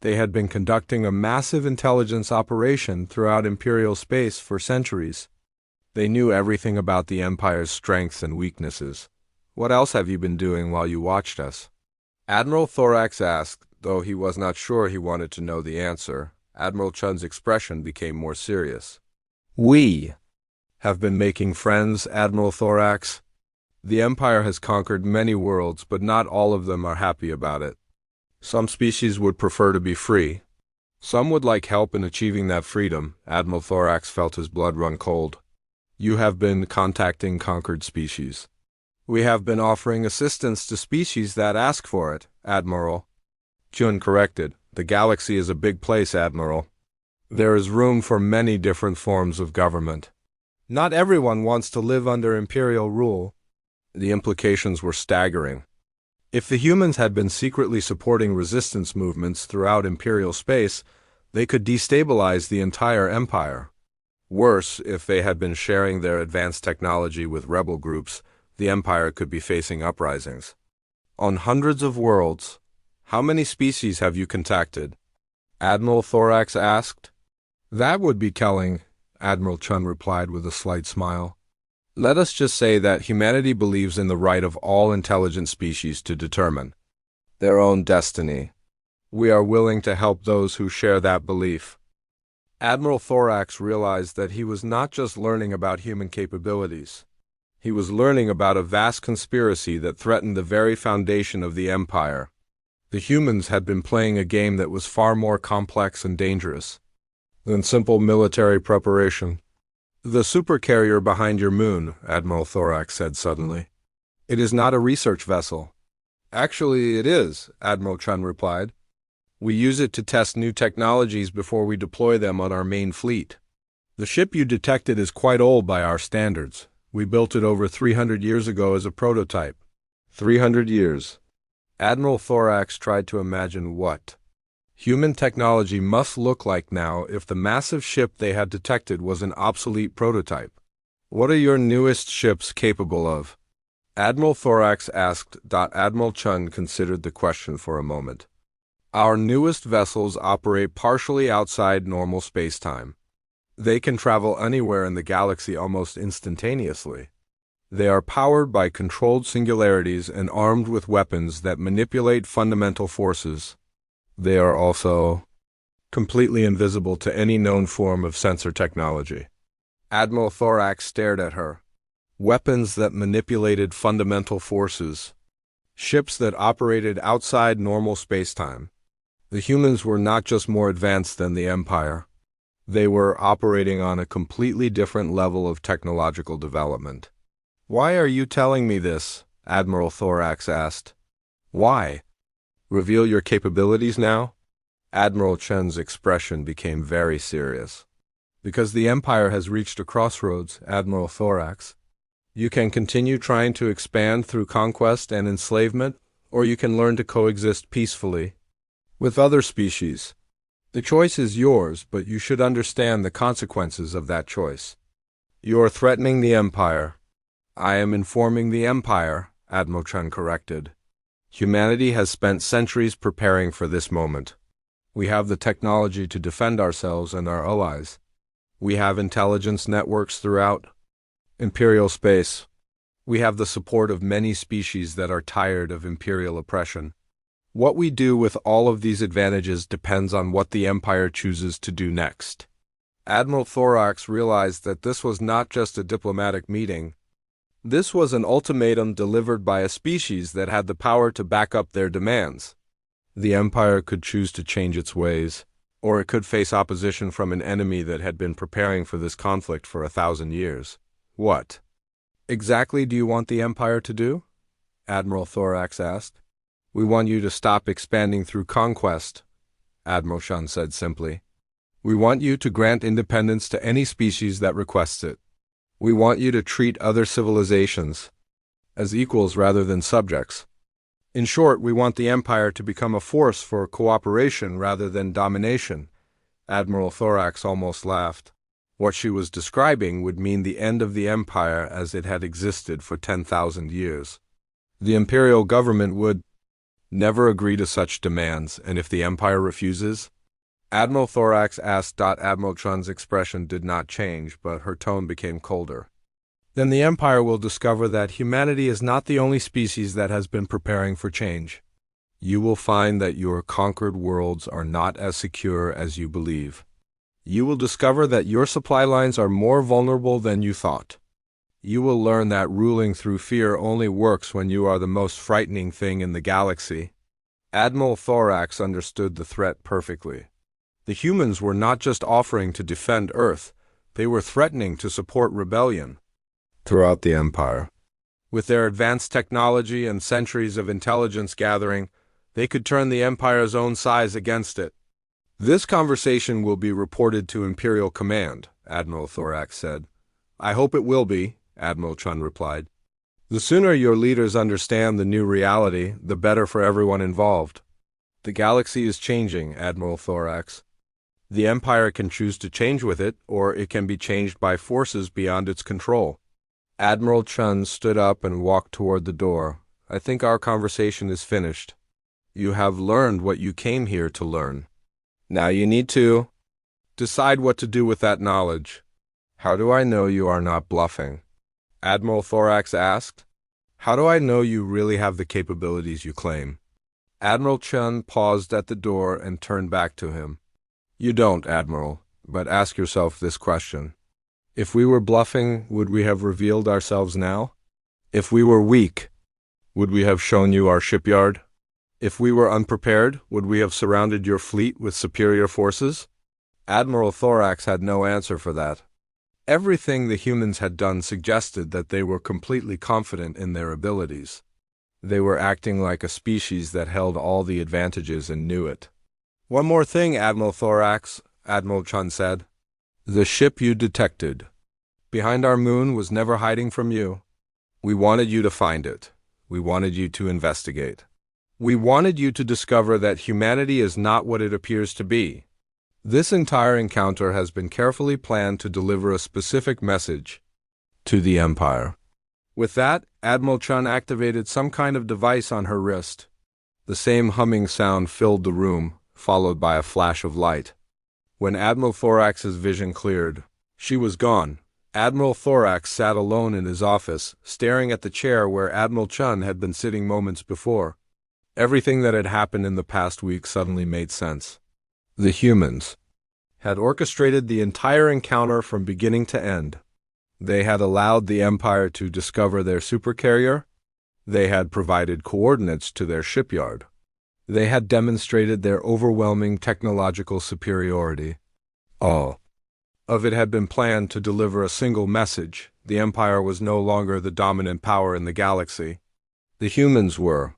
They had been conducting a massive intelligence operation throughout Imperial space for centuries. They knew everything about the Empire's strengths and weaknesses. "What else have you been doing while you watched us?" Admiral Thorax asked, though he was not sure he wanted to know the answer. Admiral Chun's expression became more serious. "We have been making friends, Admiral Thorax. The Empire has conquered many worlds, but not all of them are happy about it. Some species would prefer to be free. Some would like help in achieving that freedom." Admiral Thorax felt his blood run cold. "You have been contacting conquered species." "We have been offering assistance to species that ask for it, Admiral." Chun corrected. "The galaxy is a big place, Admiral. There is room for many different forms of government. Not everyone wants to live under Imperial rule." The implications were staggering. If the humans had been secretly supporting resistance movements throughout Imperial space, they could destabilize the entire Empire. Worse, if they had been sharing their advanced technology with rebel groups, the Empire could be facing uprisings. "On hundreds of worlds, how many species have you contacted?" Admiral Thorax asked. "That would be telling," Admiral Chun replied with a slight smile. "Let us just say that humanity believes in the right of all intelligent species to determine their own destiny. We are willing to help those who share that belief." Admiral Thorax realized that he was not just learning about human capabilities. He was learning about a vast conspiracy that threatened the very foundation of the Empire. The humans had been playing a game that was far more complex and dangerous than simple military preparation. "The Supercarrier behind your moon," Admiral Thorax said suddenly. "It is not a research vessel." "Actually, it is," Admiral Chun replied. "We use it to test new technologies before we deploy them on our main fleet. The ship you detected is quite old by our standards. We built it over 300 years ago as a prototype." 300 years. Admiral Thorax tried to imagine what human technology must look like now if the massive ship they had detected was an obsolete prototype. "What are your newest ships capable of?" Admiral Thorax asked. Admiral Chun considered the question for a moment. "Our newest vessels operate partially outside normal space-time. They can travel anywhere in the galaxy almost instantaneously. They are powered by controlled singularities and armed with weapons that manipulate fundamental forces. They are also completely invisible to any known form of sensor technology." Admiral Thorax stared at her. Weapons that manipulated fundamental forces. Ships that operated outside normal space-time. The humans were not just more advanced than the Empire. They were operating on a completely different level of technological development. "Why are you telling me this?" Admiral Thorax asked. "Why? Reveal your capabilities now?" Admiral Chun's expression became very serious. "Because the Empire has reached a crossroads, Admiral Thorax. You can continue trying to expand through conquest and enslavement, or you can learn to coexist peacefully with other species. The choice is yours, but you should understand the consequences of that choice. You are threatening the Empire." "I am informing the Empire," Admiral Chun corrected. "Humanity has spent centuries preparing for this moment. We have the technology to defend ourselves and our allies. We have intelligence networks throughout Imperial space. We have the support of many species that are tired of Imperial oppression. What we do with all of these advantages depends on what the Empire chooses to do next." Admiral Thorax realized that this was not just a diplomatic meeting. This was an ultimatum delivered by a species that had the power to back up their demands. The Empire could choose to change its ways, or it could face opposition from an enemy that had been preparing for this conflict for 1,000 years. "What exactly do you want the Empire to do?" Admiral Thorax asked. "We want you to stop expanding through conquest," Admiral Chun said simply. "We want you to grant independence to any species that requests it. We want you to treat other civilizations as equals rather than subjects. In short, we want the Empire to become a force for cooperation rather than domination." Admiral Thorax almost laughed. What she was describing would mean the end of the Empire as it had existed for 10,000 years. The Imperial government would Never agree to such demands, and if the Empire refuses? Admiral Thorax asked. Admiral Chun's expression did not change, but her tone became colder. Then the Empire will discover that humanity is not the only species that has been preparing for change. You will find that your conquered worlds are not as secure as you believe. You will discover that your supply lines are more vulnerable than you thought. You will learn that ruling through fear only works when you are the most frightening thing in the galaxy. Admiral Thorax understood the threat perfectly. The humans were not just offering to defend Earth, they were threatening to support rebellion throughout the Empire. With their advanced technology and centuries of intelligence gathering, they could turn the Empire's own size against it. This conversation will be reported to Imperial Command, Admiral Thorax said. I hope it will be, Admiral Chun replied. The sooner your leaders understand the new reality, the better for everyone involved. The galaxy is changing, Admiral Thorax. The Empire can choose to change with it, or it can be changed by forces beyond its control. Admiral Chun stood up and walked toward the door. I think our conversation is finished. You have learned what you came here to learn. Now you need to decide what to do with that knowledge. How do I know you are not bluffing? Admiral Thorax asked. How do I know you really have the capabilities you claim? Admiral Chun paused at the door and turned back to him. You don't, Admiral, but ask yourself this question. If we were bluffing, would we have revealed ourselves now? If we were weak, would we have shown you our shipyard? If we were unprepared, would we have surrounded your fleet with superior forces? Admiral Thorax had no answer for that. Everything the humans had done suggested that they were completely confident in their abilities. They were acting like a species that held all the advantages and knew it. One more thing, Admiral Thorax, Admiral Chun said. The ship you detected behind our moon was never hiding from you. We wanted you to find it. We wanted you to investigate. We wanted you to discover that humanity is not what it appears to be. This entire encounter has been carefully planned to deliver a specific message to the Empire. With that, Admiral Chun activated some kind of device on her wrist. The same humming sound filled the room, followed by a flash of light. When Admiral Thorax's vision cleared, she was gone. Admiral Thorax sat alone in his office, staring at the chair where Admiral Chun had been sitting moments before. Everything that had happened in the past week suddenly made sense. The humans had orchestrated the entire encounter from beginning to end. They had allowed the Empire to discover their supercarrier. They had provided coordinates to their shipyard. They had demonstrated their overwhelming technological superiority. All of it had been planned to deliver a single message. The Empire was no longer the dominant power in the galaxy. The humans were.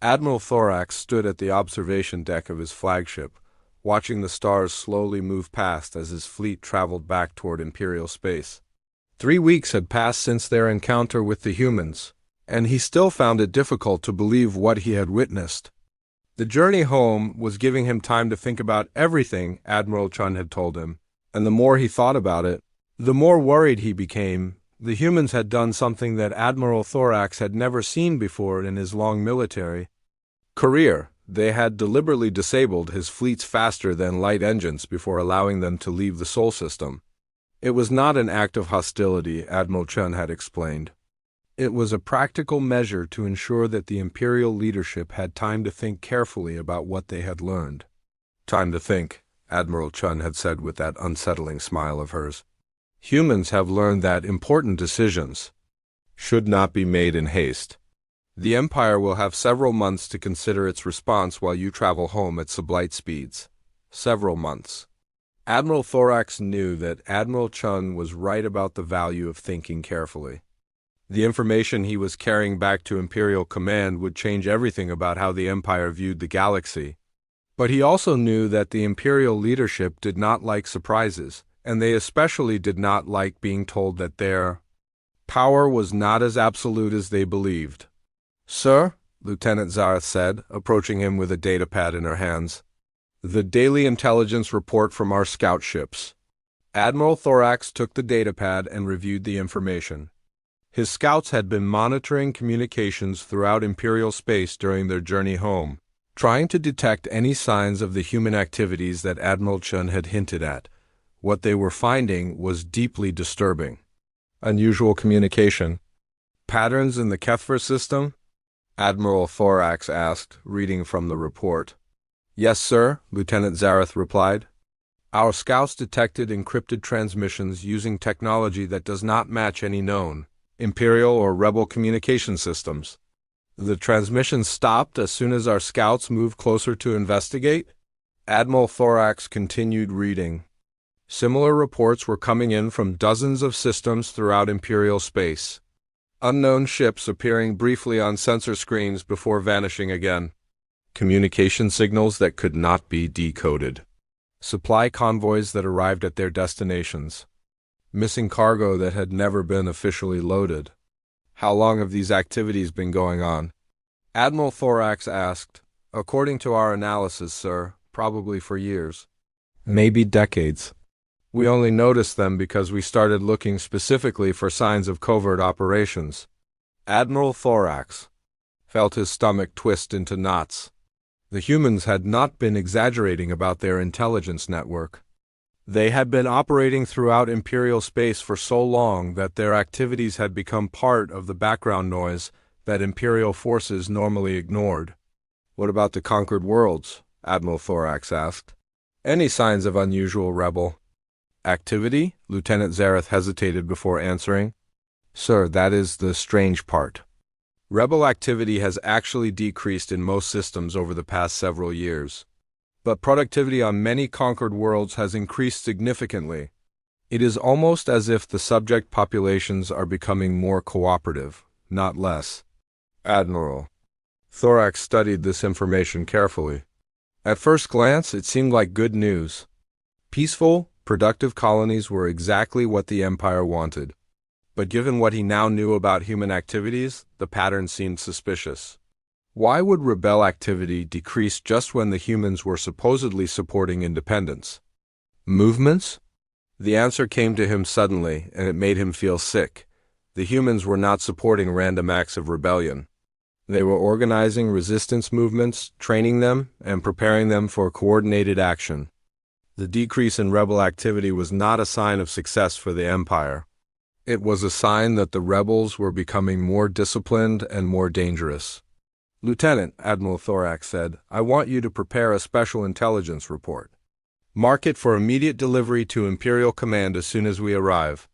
Admiral Thorax stood at the observation deck of his flagship, watching the stars slowly move past as his fleet traveled back toward Imperial space. 3 weeks had passed since their encounter with the humans, and he still found it difficult to believe what he had witnessed. The journey home was giving him time to think about everything Admiral Chun had told him, and the more he thought about it, the more worried he became. The humans had done something that Admiral Thorax had never seen before in his long military career. They had deliberately disabled his fleets faster than light engines before allowing them to leave the Sol system. It was not an act of hostility, Admiral Chun had explained. It was a practical measure to ensure that the Imperial leadership had time to think carefully about what they had learned. Time to think, Admiral Chun had said with that unsettling smile of hers. Humans have learned that important decisions should not be made in haste. The Empire will have several months to consider its response while you travel home at sublight speeds. Several months. Admiral Thorax knew that Admiral Chun was right about the value of thinking carefully. The information he was carrying back to Imperial Command would change everything about how the Empire viewed the galaxy. But he also knew that the Imperial leadership did not like surprises, and they especially did not like being told that their power was not as absolute as they believed. Sir, Lieutenant Zareth said, approaching him with a datapad in her hands. The daily intelligence report from our scout ships. Admiral Thorax took the datapad and reviewed the information. His scouts had been monitoring communications throughout Imperial space during their journey home, trying to detect any signs of the human activities that Admiral Chun had hinted at. What they were finding was deeply disturbing. Unusual communication. Patterns in the Kethver system? Admiral Thorax asked, reading from the report. Yes, sir, Lieutenant Zareth replied. Our scouts detected encrypted transmissions using technology that does not match any known Imperial or Rebel communication systems. The transmissions stopped as soon as our scouts moved closer to investigate? Admiral Thorax continued reading. Similar reports were coming in from dozens of systems throughout Imperial space. Unknown ships appearing briefly on sensor screens before vanishing again. Communication signals that could not be decoded. Supply convoys that arrived at their destinations. Missing cargo that had never been officially loaded. How long have these activities been going on? Admiral Thorax asked. According to our analysis, sir, probably for years. Maybe decades. We only noticed them because we started looking specifically for signs of covert operations. Admiral Thorax felt his stomach twist into knots. The humans had not been exaggerating about their intelligence network. They had been operating throughout Imperial space for so long that their activities had become part of the background noise that Imperial forces normally ignored. What about the conquered worlds? Admiral Thorax asked. Any signs of unusual rebel activity? Lieutenant Zareth hesitated before answering. Sir, that is the strange part. Rebel activity has actually decreased in most systems over the past several years. But productivity on many conquered worlds has increased significantly. It is almost as if the subject populations are becoming more cooperative, not less. Admiral Thorax studied this information carefully. At first glance, it seemed like good news. Peaceful, productive colonies were exactly what the Empire wanted. But given what he now knew about human activities, the pattern seemed suspicious. Why would rebel activity decrease just when the humans were supposedly supporting independence? Movements? The answer came to him suddenly, and it made him feel sick. The humans were not supporting random acts of rebellion. They were organizing resistance movements, training them, and preparing them for coordinated action. The decrease in rebel activity was not a sign of success for the Empire. It was a sign that the rebels were becoming more disciplined and more dangerous. Lieutenant, Admiral Thorax said, I want you to prepare a special intelligence report. Mark it for immediate delivery to Imperial Command as soon as we arrive.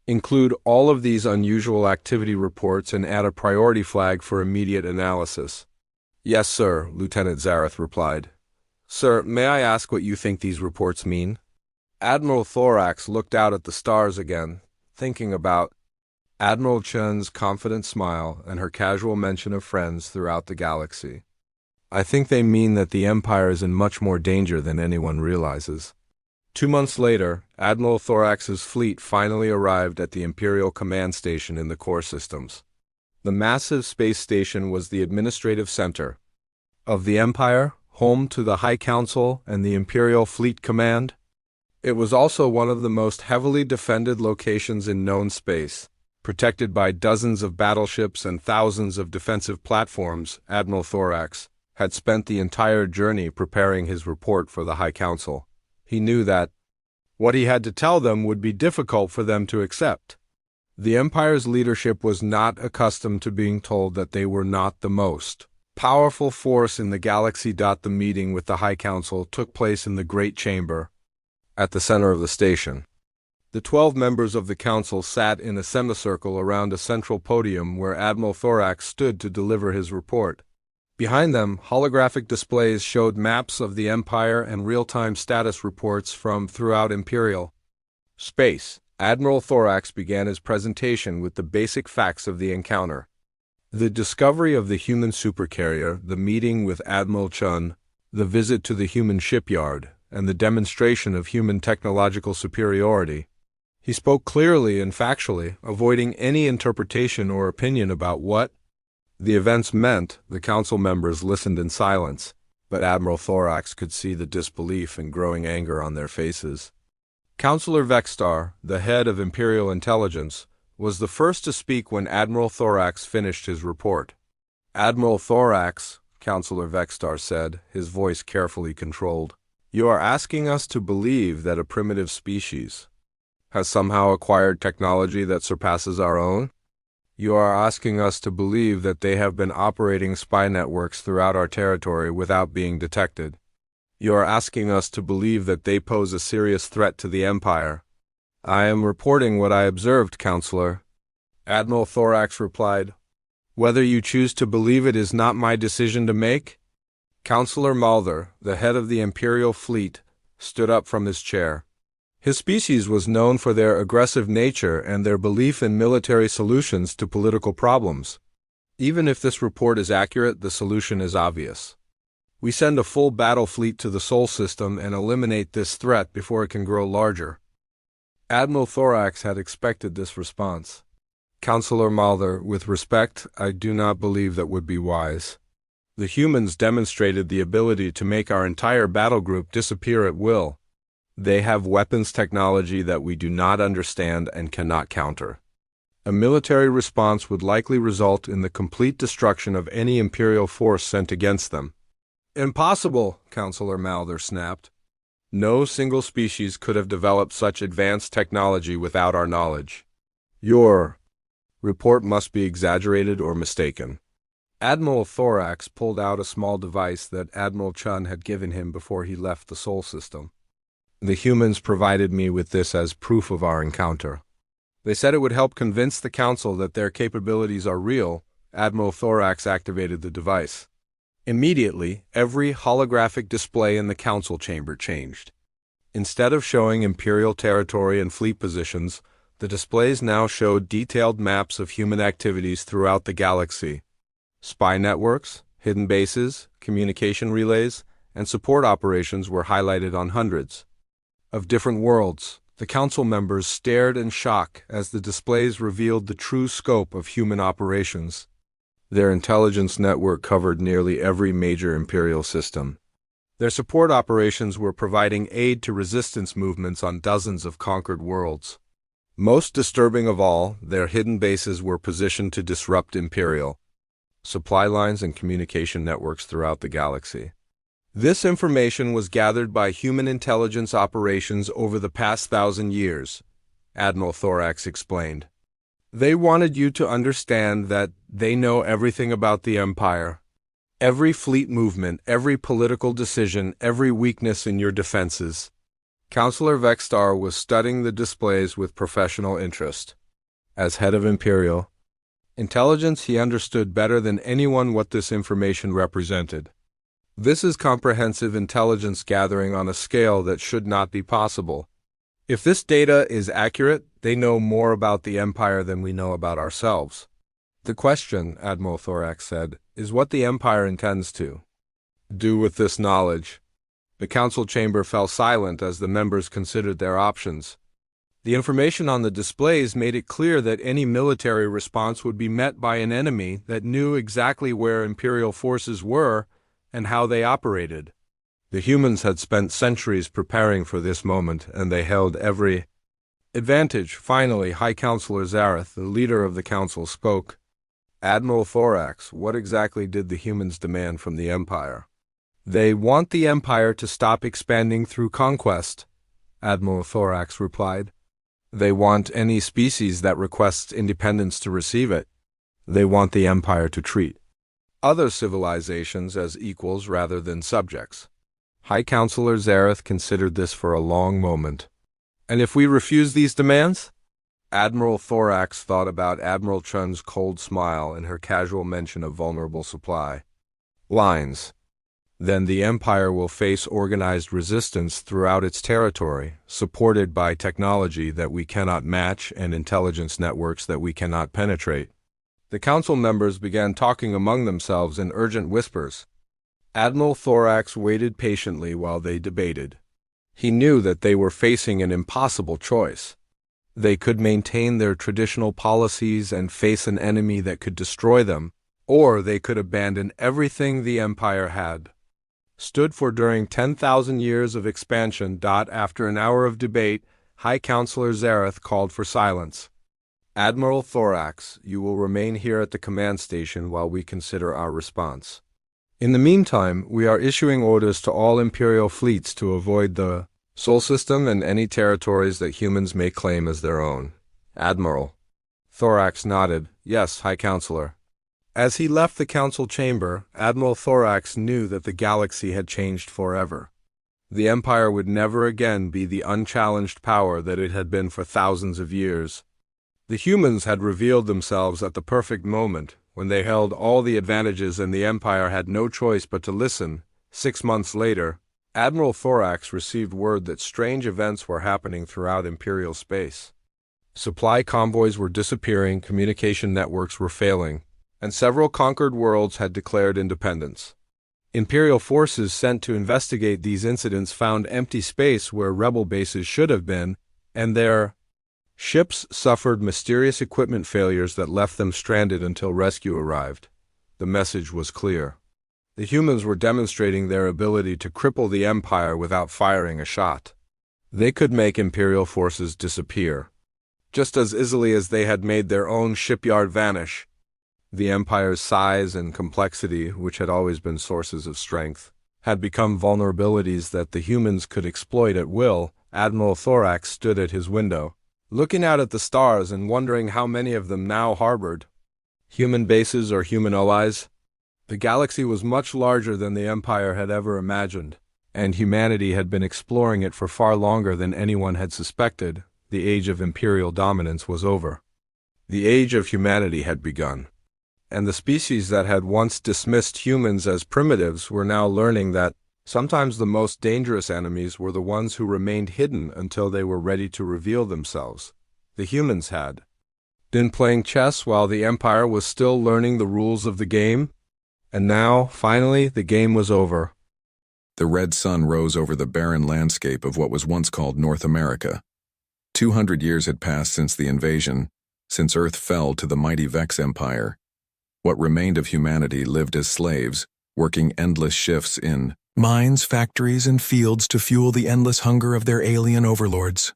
Include all of these unusual activity reports and add a priority flag for immediate analysis. Yes, sir, Lieutenant Zareth replied. Sir, may I ask what you think these reports mean? Admiral Thorax looked out at the stars again, thinking about Admiral Chun's confident smile and her casual mention of friends throughout the galaxy. I think they mean that the Empire is in much more danger than anyone realizes. 2 months later, Admiral Thorax's fleet finally arrived at the Imperial Command Station in the core systems. The massive space station was the administrative center of the Empire, home to the High Council and the Imperial Fleet Command. It was also one of the most heavily defended locations in known space, protected by dozens of battleships and thousands of defensive platforms. Admiral Thorax had spent the entire journey preparing his report for the High Council. He knew that what he had to tell them would be difficult for them to accept. The Empire's leadership was not accustomed to being told that they were not the most powerful force in the galaxy. The meeting with the High Council took place in the Great Chamber at the center of the station. The 12 members of the council sat in a semicircle around a central podium where Admiral Thorax stood to deliver his report. Behind them, holographic displays showed maps of the Empire and real-time status reports from throughout Imperial space. Admiral Thorax began his presentation with the basic facts of the encounter. The discovery of the human supercarrier, the meeting with Admiral Chun, the visit to the human shipyard, and the demonstration of human technological superiority. He spoke clearly and factually, avoiding any interpretation or opinion about what the events meant. The council members listened in silence, but Admiral Thorax could see the disbelief and growing anger on their faces. Counselor Vexstar, the head of Imperial Intelligence, was the first to speak when Admiral Thorax finished his report. "Admiral Thorax," Counselor Vextar said, his voice carefully controlled, "you are asking us to believe that a primitive species has somehow acquired technology that surpasses our own? You are asking us to believe that they have been operating spy networks throughout our territory without being detected. You are asking us to believe that they pose a serious threat to the Empire." "I am reporting what I observed, Counselor," Admiral Thorax replied. "Whether you choose to believe it is not my decision to make." Counselor Mulder, the head of the Imperial fleet, stood up from his chair. His species was known for their aggressive nature and their belief in military solutions to political problems. Even if this report is accurate, the solution is obvious. We send a full battle fleet to the Sol system and eliminate this threat before it can grow larger. Admiral Thorax had expected this response. "Counselor Mulder, with respect, I do not believe that would be wise. The humans demonstrated the ability to make our entire battle group disappear at will. They have weapons technology that we do not understand and cannot counter. A military response would likely result in the complete destruction of any Imperial force sent against them." "Impossible," Counselor Mulder snapped. "No single species could have developed such advanced technology without our knowledge. Your report must be exaggerated or mistaken." Admiral Thorax pulled out a small device that Admiral Chun had given him before he left the Sol system. "The humans provided me with this as proof of our encounter. They said it would help convince the Council that their capabilities are real." Admiral Thorax activated the device. Immediately, every holographic display in the Council chamber changed. Instead of showing Imperial territory and fleet positions, the displays now showed detailed maps of human activities throughout the galaxy. Spy networks, hidden bases, communication relays, and support operations were highlighted on hundreds of different worlds. The Council members stared in shock as the displays revealed the true scope of human operations. Their intelligence network covered nearly every major Imperial system. Their support operations were providing aid to resistance movements on dozens of conquered worlds. Most disturbing of all, their hidden bases were positioned to disrupt Imperial supply lines and communication networks throughout the galaxy. This information was gathered by human intelligence operations over the past 1,000 years, Admiral Thorax explained. They wanted you to understand that they know everything about the Empire. Every fleet movement, every political decision, every weakness in your defenses. Counselor Vextar was studying the displays with professional interest. As head of Imperial intelligence, he understood better than anyone what this information represented. This is comprehensive intelligence gathering on a scale that should not be possible. If this data is accurate, they know more about the Empire than we know about ourselves. The question, Admiral Thorax said, is what the Empire intends to do with this knowledge. The Council chamber fell silent as the members considered their options. The information on the displays made it clear that any military response would be met by an enemy that knew exactly where Imperial forces were and how they operated. The humans had spent centuries preparing for this moment, and they held every advantage. Finally, High Counselor Zareth, the leader of the Council, spoke. "Admiral Thorax, what exactly did the humans demand from the Empire?" "They want the Empire to stop expanding through conquest," Admiral Thorax replied. "They want any species that requests independence to receive it. They want the Empire to treat other civilizations as equals rather than subjects." High Counselor Zareth considered this for a long moment. "And if we refuse these demands?" Admiral Thorax thought about Admiral Chun's cold smile and her casual mention of vulnerable supply lines. "Then the Empire will face organized resistance throughout its territory, supported by technology that we cannot match and intelligence networks that we cannot penetrate." The Council members began talking among themselves in urgent whispers. Admiral Thorax waited patiently while they debated. He knew that they were facing an impossible choice. They could maintain their traditional policies and face an enemy that could destroy them, or they could abandon everything the Empire had stood for during 10,000 years of expansion. After an hour of debate, High Counselor Zareth called for silence. Admiral Thorax, you will remain here at the command station while we consider our response. In the meantime, we are issuing orders to all Imperial fleets to avoid the Sol System and any territories that humans may claim as their own. Admiral. Thorax nodded. Yes, High Counselor. As he left the council chamber, Admiral Thorax knew that the galaxy had changed forever. The Empire would never again be the unchallenged power that it had been for thousands of years. The humans had revealed themselves at the perfect moment, when they held all the advantages and the Empire had no choice but to listen. 6 months later, Admiral Thorax received word that strange events were happening throughout Imperial space. Supply convoys were disappearing, communication networks were failing, and several conquered worlds had declared independence. Imperial forces sent to investigate these incidents found empty space where rebel bases should have been, and their ships suffered mysterious equipment failures that left them stranded until rescue arrived. The message was clear. The humans were demonstrating their ability to cripple the Empire without firing a shot. They could make Imperial forces disappear, just as easily as they had made their own shipyard vanish. The Empire's size and complexity, which had always been sources of strength, had become vulnerabilities that the humans could exploit at will. Admiral Thorax stood at his window, looking out at the stars and wondering how many of them now harbored human bases or human allies. The galaxy was much larger than the Empire had ever imagined, and humanity had been exploring it for far longer than anyone had suspected. The age of Imperial dominance was over. The age of humanity had begun. And the species that had once dismissed humans as primitives were now learning that sometimes the most dangerous enemies were the ones who remained hidden until they were ready to reveal themselves. The humans had been playing chess while the Empire was still learning the rules of the game, and now, finally, the game was over. The red sun rose over the barren landscape of what was once called North America. 200 years had passed since the invasion, since Earth fell to the mighty Vex Empire. What remained of humanity lived as slaves, working endless shifts in mines, factories, and fields to fuel the endless hunger of their alien overlords.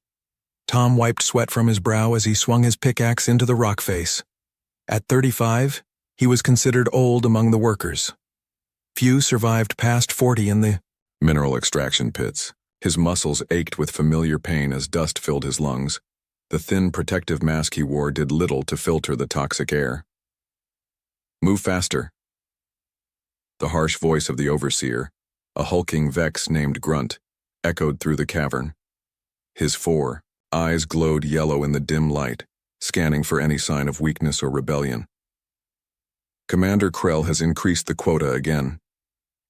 Tom wiped sweat from his brow as he swung his pickaxe into the rock face. At 35, he was considered old among the workers. Few survived past 40 in the mineral extraction pits. His muscles ached with familiar pain as dust filled his lungs. The thin protective mask he wore did little to filter the toxic air. Move faster. The harsh voice of the overseer, a hulking Vex named Grunt, echoed through the cavern. His eyes glowed yellow in the dim light, scanning for any sign of weakness or rebellion. Commander Krell has increased the quota again.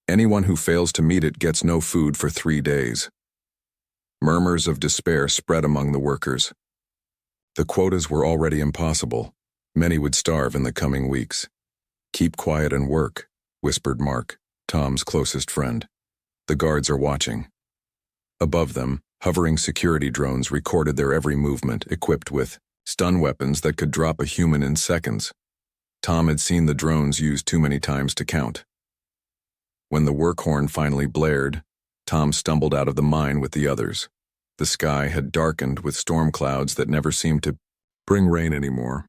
Anyone who fails to meet it gets no food for 3 days. Murmurs of despair spread among the workers. The quotas were already impossible. Many would starve in the coming weeks. Keep quiet and work, whispered Mark, Tom's closest friend. The guards are watching. Above them, hovering security drones recorded their every movement, equipped with stun weapons that could drop a human in seconds. Tom had seen the drones used too many times to count. When the work horn finally blared, Tom stumbled out of the mine with the others. The sky had darkened with storm clouds that never seemed to bring rain anymore.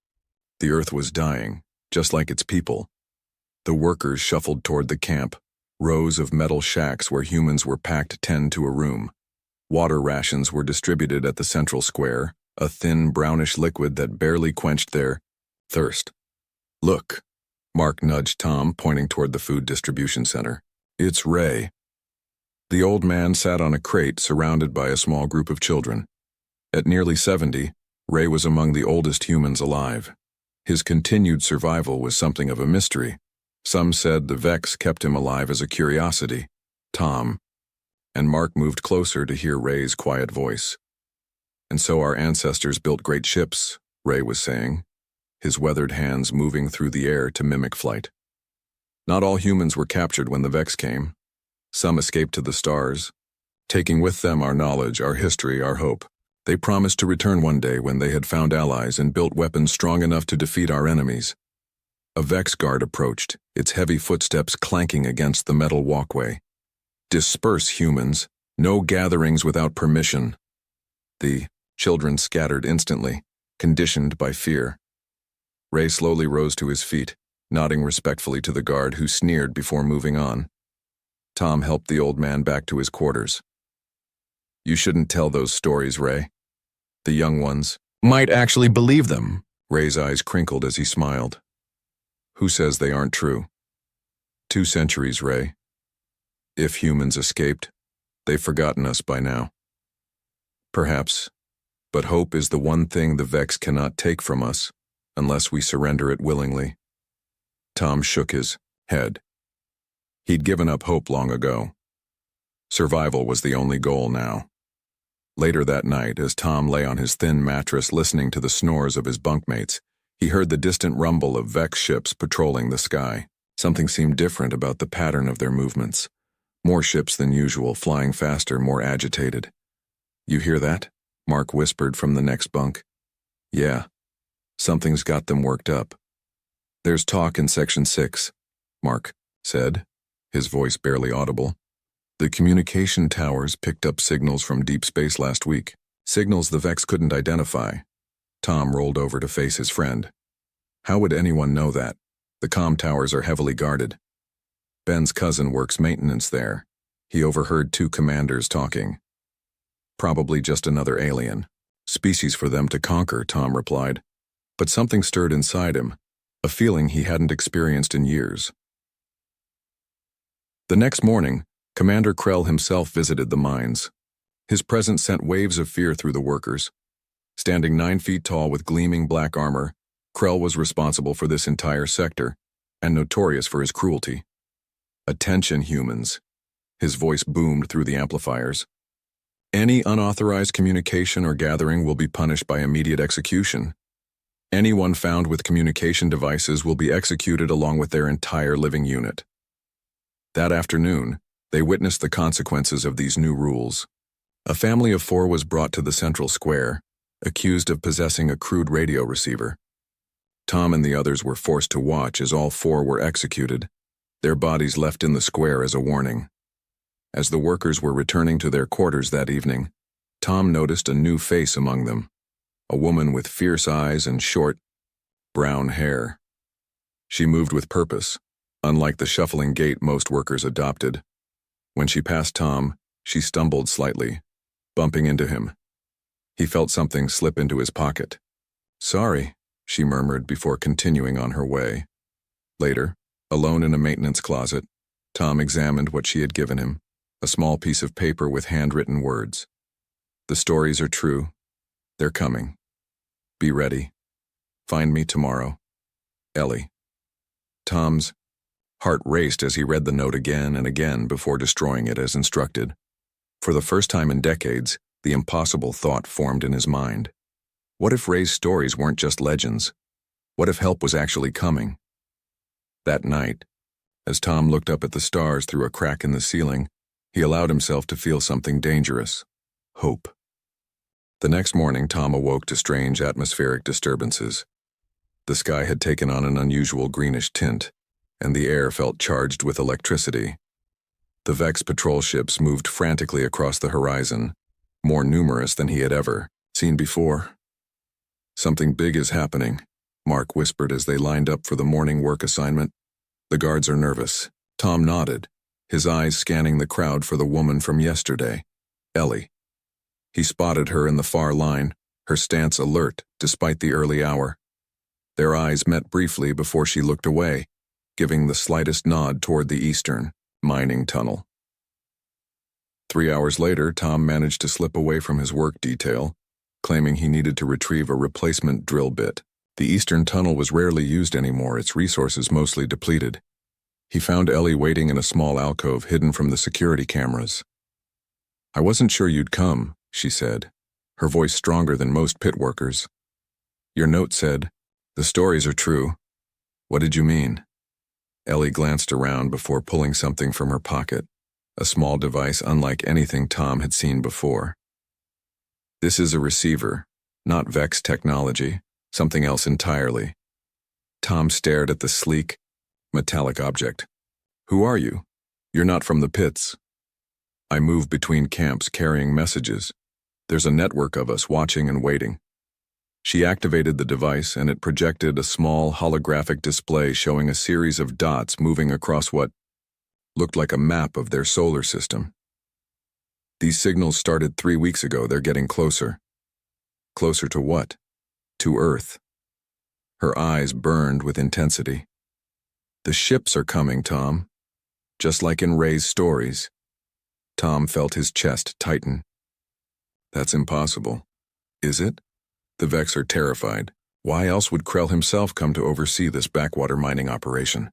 The earth was dying, just like its people. The workers shuffled toward the camp, rows of metal shacks where humans were packed 10 to a room. Water rations were distributed at the central square, a thin brownish liquid that barely quenched their thirst. Look, Mark nudged Tom, pointing toward the food distribution center. It's Ray. The old man sat on a crate surrounded by a small group of children. At nearly 70, Ray was among the oldest humans alive. His continued survival was something of a mystery. Some said the Vex kept him alive as a curiosity. Tom and Mark moved closer to hear Ray's quiet voice. And so our ancestors built great ships, Ray was saying, his weathered hands moving through the air to mimic flight. Not all humans were captured when the Vex came. Some escaped to the stars, taking with them our knowledge, our history, our hope. They promised to return one day when they had found allies and built weapons strong enough to defeat our enemies. A Vex guard approached, its heavy footsteps clanking against the metal walkway. Disperse, humans. No gatherings without permission. The children scattered instantly. conditioned by fear. Ray slowly rose to his feet, nodding respectfully to the guard who sneered before moving on. Tom helped the old man back to his quarters. "You shouldn't tell those stories, Ray. The young ones might actually believe them." Ray's eyes crinkled as he smiled. "Who says they aren't true? 2 centuries, Ray. If humans escaped, they've forgotten us by now. Perhaps, but hope is the one thing the Vex cannot take from us unless we surrender it willingly." Tom shook his head. He'd given up hope long ago. Survival was the only goal now. Later that night, as Tom lay on his thin mattress listening to the snores of his bunkmates, he heard the distant rumble of Vex ships patrolling the sky. Something seemed different about the pattern of their movements. More ships than usual, flying faster, more agitated. "You hear that?" Mark whispered from the next bunk. "Yeah. Something's got them worked up." "There's talk in Section 6, Mark said, his voice barely audible. "The communication towers picked up signals from deep space last week, signals the Vex couldn't identify." Tom rolled over to face his friend. "How would anyone know that? The comm towers are heavily guarded. Ben's cousin works maintenance there. He overheard 2 commanders talking. Probably just another alien. Species for them to conquer," Tom replied. But something stirred inside him, a feeling he hadn't experienced in years. The next morning, Commander Krell himself visited the mines. His presence sent waves of fear through the workers. Standing 9 feet tall with gleaming black armor, Krell was responsible for this entire sector, and notorious for his cruelty. "Attention, humans." His voice boomed through the amplifiers. "Any unauthorized communication or gathering will be punished by immediate execution. Anyone found with communication devices will be executed along with their entire living unit." That afternoon, they witnessed the consequences of these new rules. A family of 4 was brought to the central square, accused of possessing a crude radio receiver. Tom and the others were forced to watch as all 4 were executed, their bodies left in the square as a warning. As the workers were returning to their quarters that evening, Tom noticed a new face among them, a woman with fierce eyes and short, brown hair. She moved with purpose, unlike the shuffling gait most workers adopted. When she passed Tom, she stumbled slightly, bumping into him. He felt something slip into his pocket. "Sorry," she murmured before continuing on her way. Later, alone in a maintenance closet, Tom examined what she had given him, a small piece of paper with handwritten words. "The stories are true. They're coming. Be ready. Find me tomorrow. Ellie." Tom's heart raced as he read the note again and again before destroying it as instructed. For the first time in decades, the impossible thought formed in his mind. What if Ray's stories weren't just legends? What if help was actually coming? That night, as Tom looked up at the stars through a crack in the ceiling, he allowed himself to feel something dangerous: hope. The next morning, Tom awoke to strange atmospheric disturbances. The sky had taken on an unusual greenish tint, and the air felt charged with electricity. The Vex patrol ships moved frantically across the horizon, more numerous than he had ever seen before. "Something big is happening," Mark whispered as they lined up for the morning work assignment. "The guards are nervous." Tom nodded, his eyes scanning the crowd for the woman from yesterday, Ellie. He spotted her in the far line, her stance alert despite the early hour. Their eyes met briefly before she looked away, giving the slightest nod toward the eastern mining tunnel. 3 hours later, Tom managed to slip away from his work detail, claiming he needed to retrieve a replacement drill bit. The eastern tunnel was rarely used anymore, its resources mostly depleted. He found Ellie waiting in a small alcove hidden from the security cameras. "I wasn't sure you'd come," she said, her voice stronger than most pit workers. "Your note said, 'The stories are true.' What did you mean?" Ellie glanced around before pulling something from her pocket, a small device unlike anything Tom had seen before. "This is a receiver, not Vex technology, something else entirely." Tom stared at the sleek, metallic object. "Who are you? You're not from the pits." "I move between camps carrying messages. There's a network of us watching and waiting." She activated the device and it projected a small holographic display showing a series of dots moving across what looked like a map of their solar system. These signals started 3 weeks ago. They're getting closer. Closer to what? To Earth. Her eyes burned with intensity. The ships are coming, Tom. Just like in Ray's stories. Tom felt his chest tighten. That's impossible. Is it? The Vex are terrified. Why else would Krell himself come to oversee this backwater mining operation?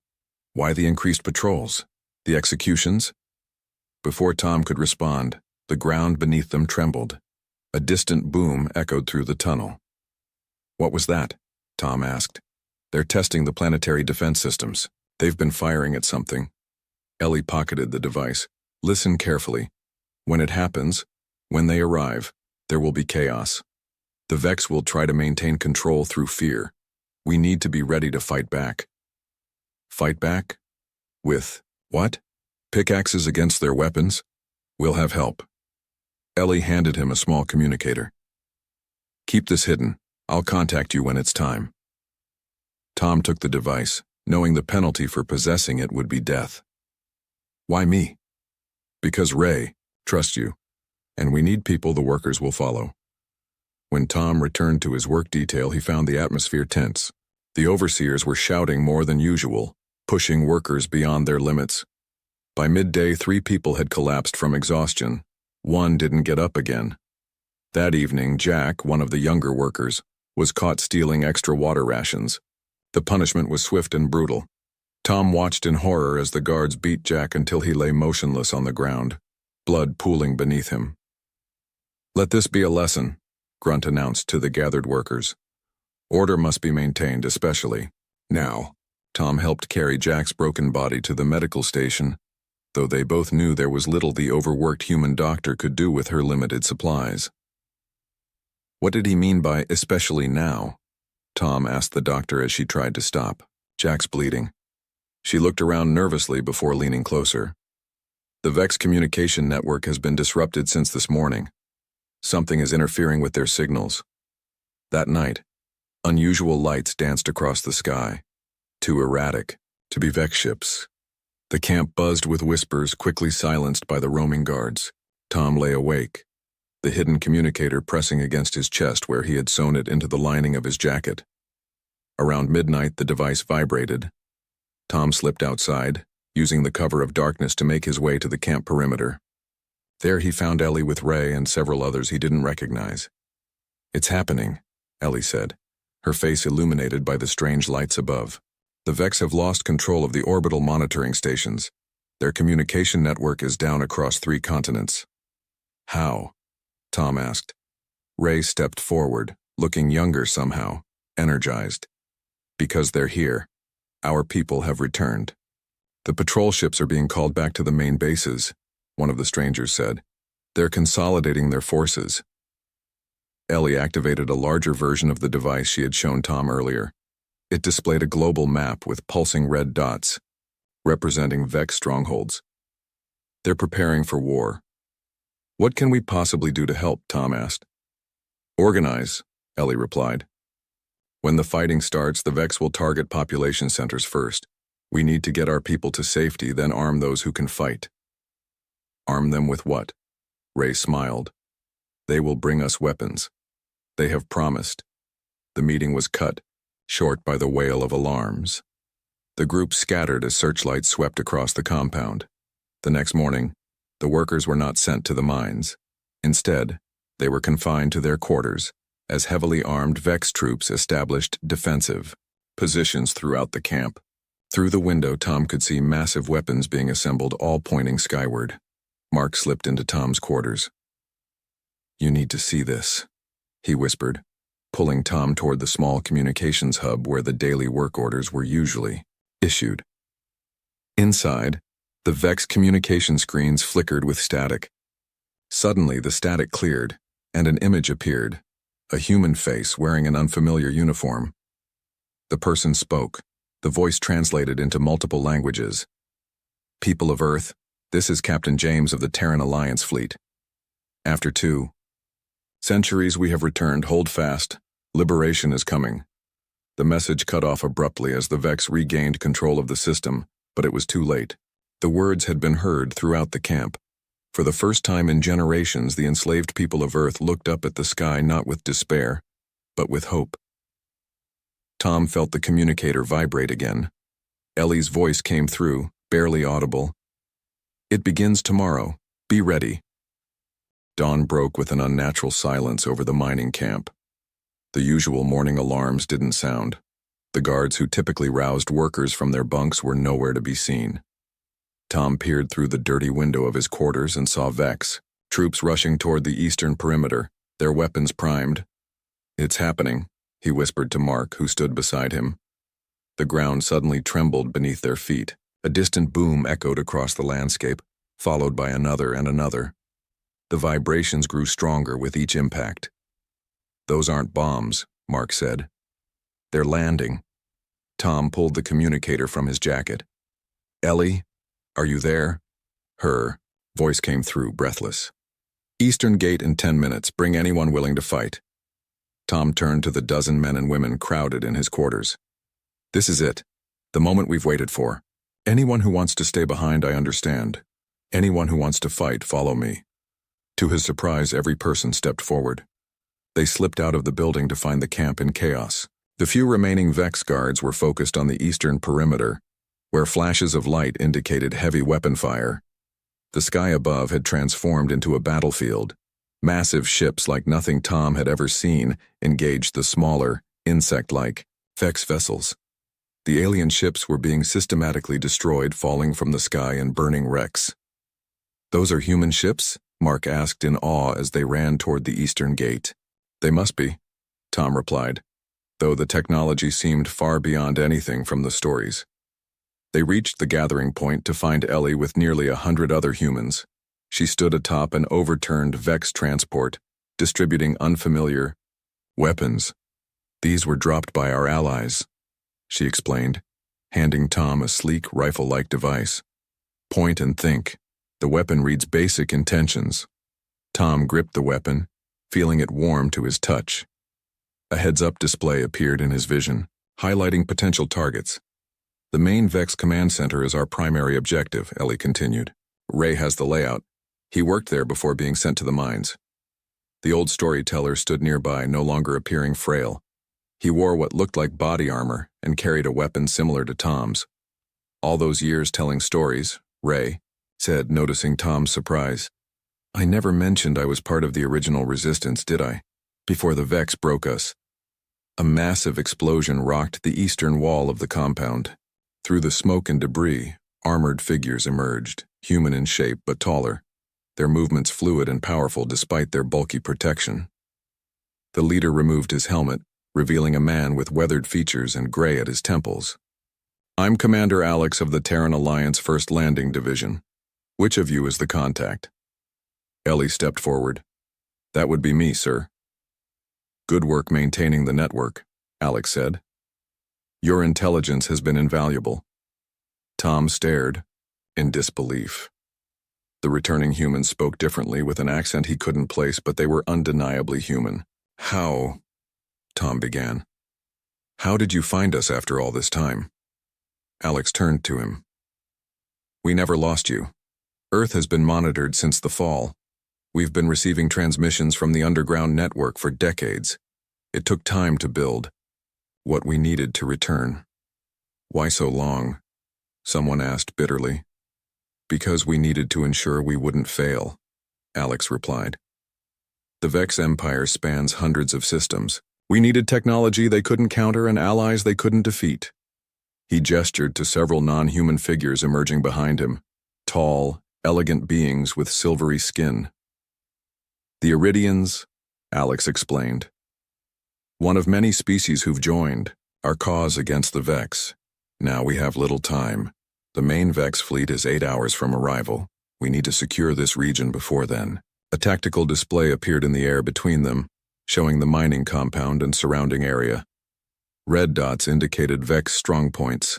Why the increased patrols? The executions? Before Tom could respond, the ground beneath them trembled. A distant boom echoed through the tunnel. What was that? Tom asked. They're testing the planetary defense systems. They've been firing at something. Ellie pocketed the device. Listen carefully. When it happens, when they arrive, there will be chaos. The Vex will try to maintain control through fear. We need to be ready to fight back. Fight back? With what? Pickaxes against their weapons? We'll have help. Ellie handed him a small communicator. Keep this hidden. I'll contact you when it's time. Tom took the device, knowing the penalty for possessing it would be death. Why me? Because Ray, trust you, and we need people the workers will follow. When Tom returned to his work detail, he found the atmosphere tense. The overseers were shouting more than usual, pushing workers beyond their limits. By midday, 3 people had collapsed from exhaustion. 1 didn't get up again. That evening, Jack, one of the younger workers, was caught stealing extra water rations. The punishment was swift and brutal. Tom watched in horror as the guards beat Jack until he lay motionless on the ground, blood pooling beneath him. Let this be a lesson, Grunt announced to the gathered workers. Order must be maintained, especially now. Tom helped carry Jack's broken body to the medical station, though they both knew there was little the overworked human doctor could do with her limited supplies. What did he mean by especially now? Tom asked the doctor as she tried to stop. Jack's bleeding. She looked around nervously before leaning closer. The Vex communication network has been disrupted since this morning. Something is interfering with their signals. That night, unusual lights danced across the sky. Too erratic to be Vex ships. The camp buzzed with whispers, quickly silenced by the roaming guards. Tom lay awake, the hidden communicator pressing against his chest where he had sewn it into the lining of his jacket. Around midnight, the device vibrated. Tom slipped outside, using the cover of darkness to make his way to the camp perimeter. There he found Ellie with Ray and several others he didn't recognize. It's happening, Ellie said, her face illuminated by the strange lights above. The Vex have lost control of the orbital monitoring stations. Their communication network is down across 3 continents. How? Tom asked. Ray stepped forward, looking younger somehow, energized. Because they're here. Our people have returned. The patrol ships are being called back to the main bases, one of the strangers said. They're consolidating their forces. Ellie activated a larger version of the device she had shown Tom earlier. It displayed a global map with pulsing red dots, representing Vex strongholds. They're preparing for war. What can we possibly do to help? Tom asked. Organize, Ellie replied. When the fighting starts, the Vex will target population centers first. We need to get our people to safety, then arm those who can fight. Arm them with what? Ray smiled. They will bring us weapons. They have promised. The meeting was cut short by the wail of alarms. The group scattered as searchlights swept across the compound. The next morning, the workers were not sent to the mines. Instead, they were confined to their quarters, as heavily armed Vex troops established defensive positions throughout the camp. Through the window, Tom could see massive weapons being assembled, all pointing skyward. Mark slipped into Tom's quarters. You need to see this, he whispered, pulling Tom toward the small communications hub where the daily work orders were usually issued. Inside, the Vex communication screens flickered with static. Suddenly, the static cleared, and an image appeared, a human face wearing an unfamiliar uniform. The person spoke, the voice translated into multiple languages. People of Earth, this is Captain James of the Terran Alliance fleet. After 2 centuries we have returned. Hold fast. Liberation is coming. The message cut off abruptly as the Vex regained control of the system, but it was too late. The words had been heard throughout the camp. For the first time in generations, the enslaved people of Earth looked up at the sky not with despair, but with hope. Tom felt the communicator vibrate again. Ellie's voice came through, barely audible. "It begins tomorrow. Be ready." Dawn broke with an unnatural silence over the mining camp. The usual morning alarms didn't sound. The guards who typically roused workers from their bunks were nowhere to be seen. Tom peered through the dirty window of his quarters and saw Vex, troops rushing toward the eastern perimeter, their weapons primed. "It's happening," he whispered to Mark, who stood beside him. The ground suddenly trembled beneath their feet. A distant boom echoed across the landscape, followed by another and another. The vibrations grew stronger with each impact. "Those aren't bombs," Mark said. "They're landing." Tom pulled the communicator from his jacket. "Ellie, are you there?" Her voice came through, breathless. "Eastern Gate in 10 minutes. Bring anyone willing to fight." Tom turned to the dozen men and women crowded in his quarters. "This is it. The moment we've waited for. Anyone who wants to stay behind, I understand. Anyone who wants to fight, follow me." To his surprise, every person stepped forward. They slipped out of the building to find the camp in chaos. The few remaining Vex guards were focused on the eastern perimeter, where flashes of light indicated heavy weapon fire. The sky above had transformed into a battlefield. Massive ships like nothing Tom had ever seen engaged the smaller, insect-like Vex vessels. The alien ships were being systematically destroyed, falling from the sky in burning wrecks. "Those are human ships?" Mark asked in awe as they ran toward the eastern gate. "They must be," Tom replied, though the technology seemed far beyond anything from the stories. They reached the gathering point to find Ellie with nearly 100 other humans. She stood atop an overturned Vex transport, distributing unfamiliar weapons. "These were dropped by our allies," she explained, handing Tom a sleek, rifle-like device. "Point and think. The weapon reads basic intentions." Tom gripped the weapon, feeling it warm to his touch. A heads-up display appeared in his vision, highlighting potential targets. "The main Vex command center is our primary objective," Ellie continued. "Ray has the layout. He worked there before being sent to the mines." The old storyteller stood nearby, no longer appearing frail. He wore what looked like body armor and carried a weapon similar to Tom's. "All those years telling stories," Ray said, noticing Tom's surprise. "I never mentioned I was part of the original resistance, did I? Before the Vex broke us." A massive explosion rocked the eastern wall of the compound. Through the smoke and debris, armored figures emerged, human in shape but taller, their movements fluid and powerful despite their bulky protection. The leader removed his helmet, revealing a man with weathered features and gray at his temples. "I'm Commander Alex of the Terran Alliance 1st Landing Division. Which of you is the contact?" Ellie stepped forward. "That would be me, sir." "Good work maintaining the network," Alex said. "Your intelligence has been invaluable." Tom stared, in disbelief. The returning humans spoke differently with an accent he couldn't place, but they were undeniably human. "How?" Tom began. "How did you find us after all this time?" Alex turned to him. "We never lost you. Earth has been monitored since the fall. We've been receiving transmissions from the underground network for decades. It took time to build what we needed to return." "Why so long?" someone asked bitterly. "Because we needed to ensure we wouldn't fail," Alex replied. "The Vex Empire spans hundreds of systems. We needed technology they couldn't counter and allies they couldn't defeat." He gestured to several non-human figures emerging behind him, tall, elegant beings with silvery skin. "The Iridians," Alex explained. "One of many species who've joined our cause against the Vex. Now we have little time. The main Vex fleet is 8 hours from arrival. We need to secure this region before then." A tactical display appeared in the air between them, showing the mining compound and surrounding area. Red dots indicated Vex strongpoints.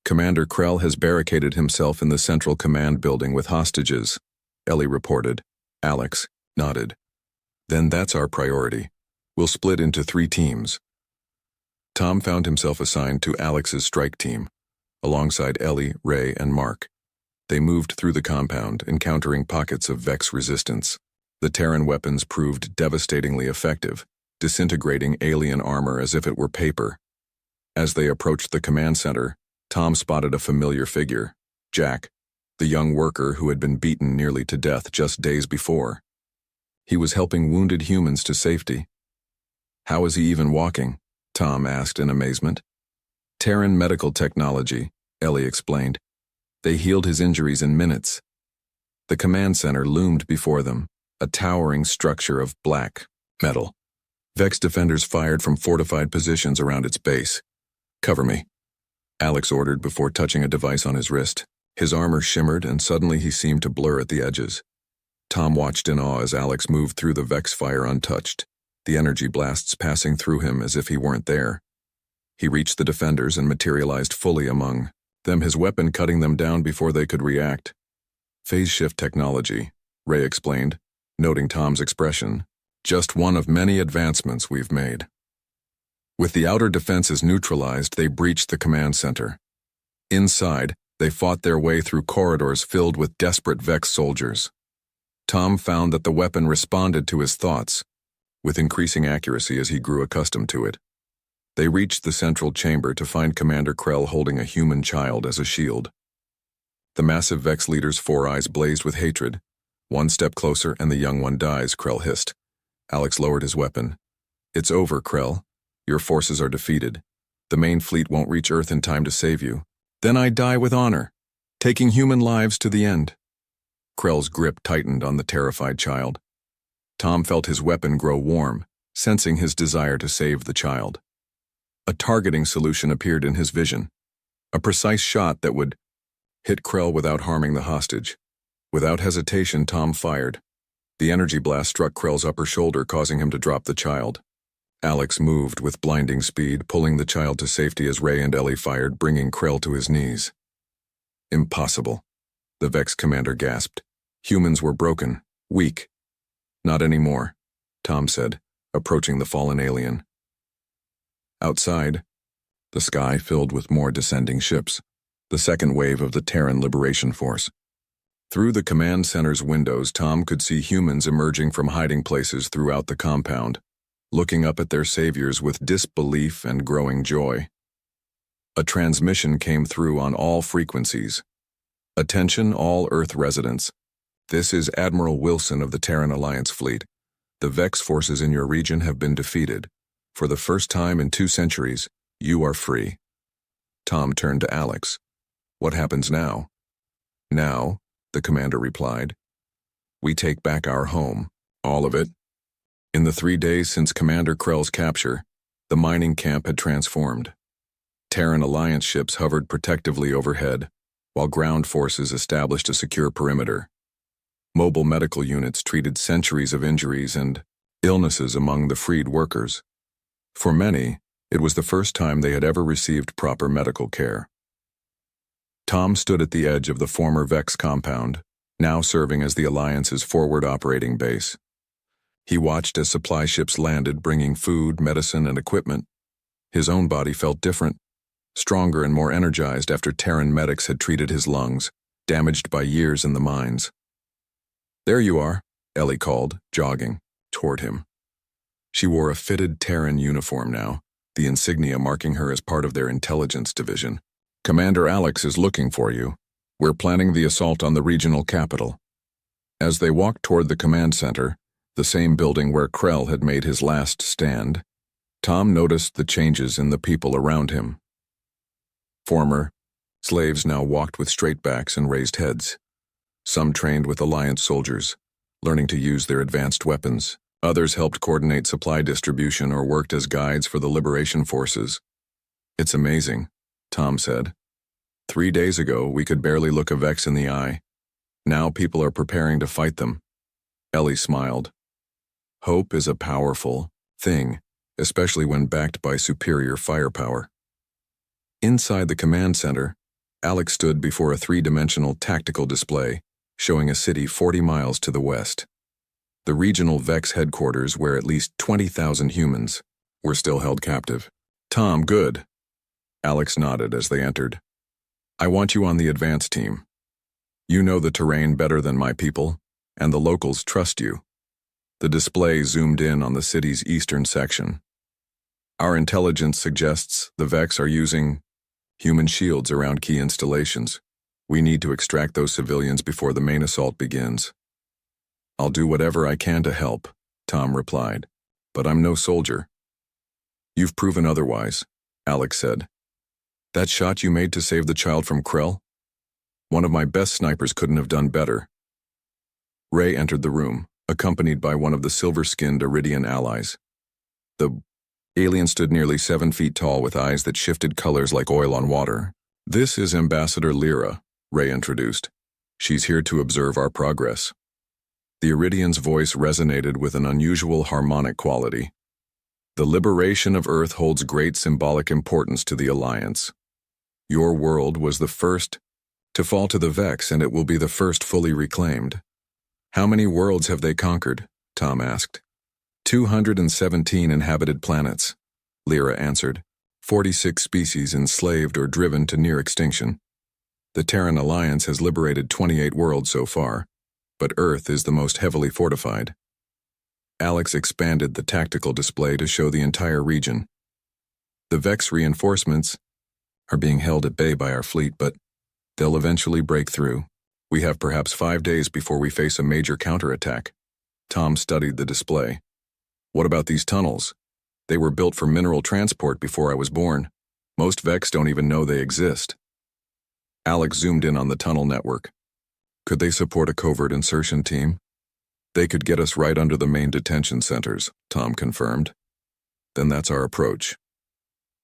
"Commander Krell has barricaded himself in the central command building with hostages," Ellie reported. Alex nodded. "Then that's our priority. We'll split into 3 teams. Tom found himself assigned to Alex's strike team, alongside Ellie, Ray, and Mark. They moved through the compound, encountering pockets of Vex resistance. The Terran weapons proved devastatingly effective, disintegrating alien armor as if it were paper. As they approached the command center, Tom spotted a familiar figure, Jack, the young worker who had been beaten nearly to death just days before. He was helping wounded humans to safety. How is he even walking? Tom asked in amazement. Terran medical technology, Ellie explained. They healed his injuries in minutes. The command center loomed before them, a towering structure of black metal. Vex defenders fired from fortified positions around its base. Cover me, Alex ordered before touching a device on his wrist. His armor shimmered and suddenly he seemed to blur at the edges. Tom watched in awe as Alex moved through the Vex fire untouched, the energy blasts passing through him as if he weren't there. He reached the defenders and materialized fully among them, his weapon cutting them down before they could react. Phase shift technology, Ray explained, noting Tom's expression. Just one of many advancements we've made. With the outer defenses neutralized, they breached the command center. Inside, they fought their way through corridors filled with desperate Vex soldiers. Tom found that the weapon responded to his thoughts, with increasing accuracy as he grew accustomed to it. They reached the central chamber to find Commander Krell holding a human child as a shield. The massive Vex leader's 4 eyes blazed with hatred. One step closer and the young one dies, Krell hissed. Alex lowered his weapon. It's over, Krell. Your forces are defeated. The main fleet won't reach Earth in time to save you. Then I die with honor, taking human lives to the end. Krell's grip tightened on the terrified child. Tom felt his weapon grow warm, sensing his desire to save the child. A targeting solution appeared in his vision. A precise shot that would hit Krell without harming the hostage. Without hesitation, Tom fired. The energy blast struck Krell's upper shoulder, causing him to drop the child. Alex moved with blinding speed, pulling the child to safety as Ray and Ellie fired, bringing Krell to his knees. Impossible, the Vex commander gasped. Humans were broken, weak. Not anymore, Tom said, approaching the fallen alien. Outside, the sky filled with more descending ships, the second wave of the Terran Liberation Force. Through the command center's windows, Tom could see humans emerging from hiding places throughout the compound, looking up at their saviors with disbelief and growing joy. A transmission came through on all frequencies. Attention, all Earth residents. This is Admiral Wilson of the Terran Alliance Fleet. The Vex forces in your region have been defeated. For the first time in 2 centuries, you are free. Tom turned to Alex. What happens now? Now, the commander replied, we take back our home, all of it. In the 3 days since Commander Krell's capture, the mining camp had transformed. Terran Alliance ships hovered protectively overhead, while ground forces established a secure perimeter. Mobile medical units treated centuries of injuries and illnesses among the freed workers. For many, it was the first time they had ever received proper medical care. Tom stood at the edge of the former Vex compound, now serving as the Alliance's forward operating base. He watched as supply ships landed, bringing food, medicine, and equipment. His own body felt different, stronger and more energized after Terran medics had treated his lungs, damaged by years in the mines. There you are, Ellie called, jogging toward him. She wore a fitted Terran uniform now, the insignia marking her as part of their intelligence division. Commander Alex is looking for you. We're planning the assault on the regional capital. As they walked toward the command center, the same building where Krell had made his last stand, Tom noticed the changes in the people around him. Former slaves now walked with straight backs and raised heads. Some trained with Alliance soldiers, learning to use their advanced weapons. Others helped coordinate supply distribution or worked as guides for the liberation forces. It's amazing, Tom said. 3 days ago, we could barely look a Vex in the eye. Now people are preparing to fight them. Ellie smiled. Hope is a powerful thing, especially when backed by superior firepower. Inside the command center, Alex stood before a 3-dimensional tactical display, showing a city 40 miles to the west. the regional Vex headquarters where at least 20,000 humans were still held captive. Tom, good. Alex nodded as they entered. I want you on the advance team. You know the terrain better than my people, and the locals trust you. The display zoomed in on the city's eastern section. Our intelligence suggests the Vex are using human shields around key installations. We need to extract those civilians before the main assault begins. I'll do whatever I can to help, Tom replied, but I'm no soldier. You've proven otherwise, Alex said. That shot you made to save the child from Krell? One of my best snipers couldn't have done better. Ray entered the room, accompanied by one of the silver-skinned Iridian allies. The alien stood nearly 7 feet tall with eyes that shifted colors like oil on water. This is Ambassador Lyra, Ray introduced. She's here to observe our progress. The Iridian's voice resonated with an unusual harmonic quality. The liberation of Earth holds great symbolic importance to the Alliance. Your world was the first to fall to the Vex, and it will be the first fully reclaimed. How many worlds have they conquered? Tom asked. 217 inhabited planets, Lyra answered. 46 species enslaved or driven to near extinction. The Terran Alliance has liberated 28 worlds so far, but Earth is the most heavily fortified. Alex expanded the tactical display to show the entire region. The Vex reinforcements are being held at bay by our fleet, but they'll eventually break through. We have perhaps 5 days before we face a major counterattack. Tom studied the display. What about these tunnels? They were built for mineral transport before I was born. Most Vex don't even know they exist. Alex zoomed in on the tunnel network. Could they support a covert insertion team? They could get us right under the main detention centers, Tom confirmed. Then that's our approach.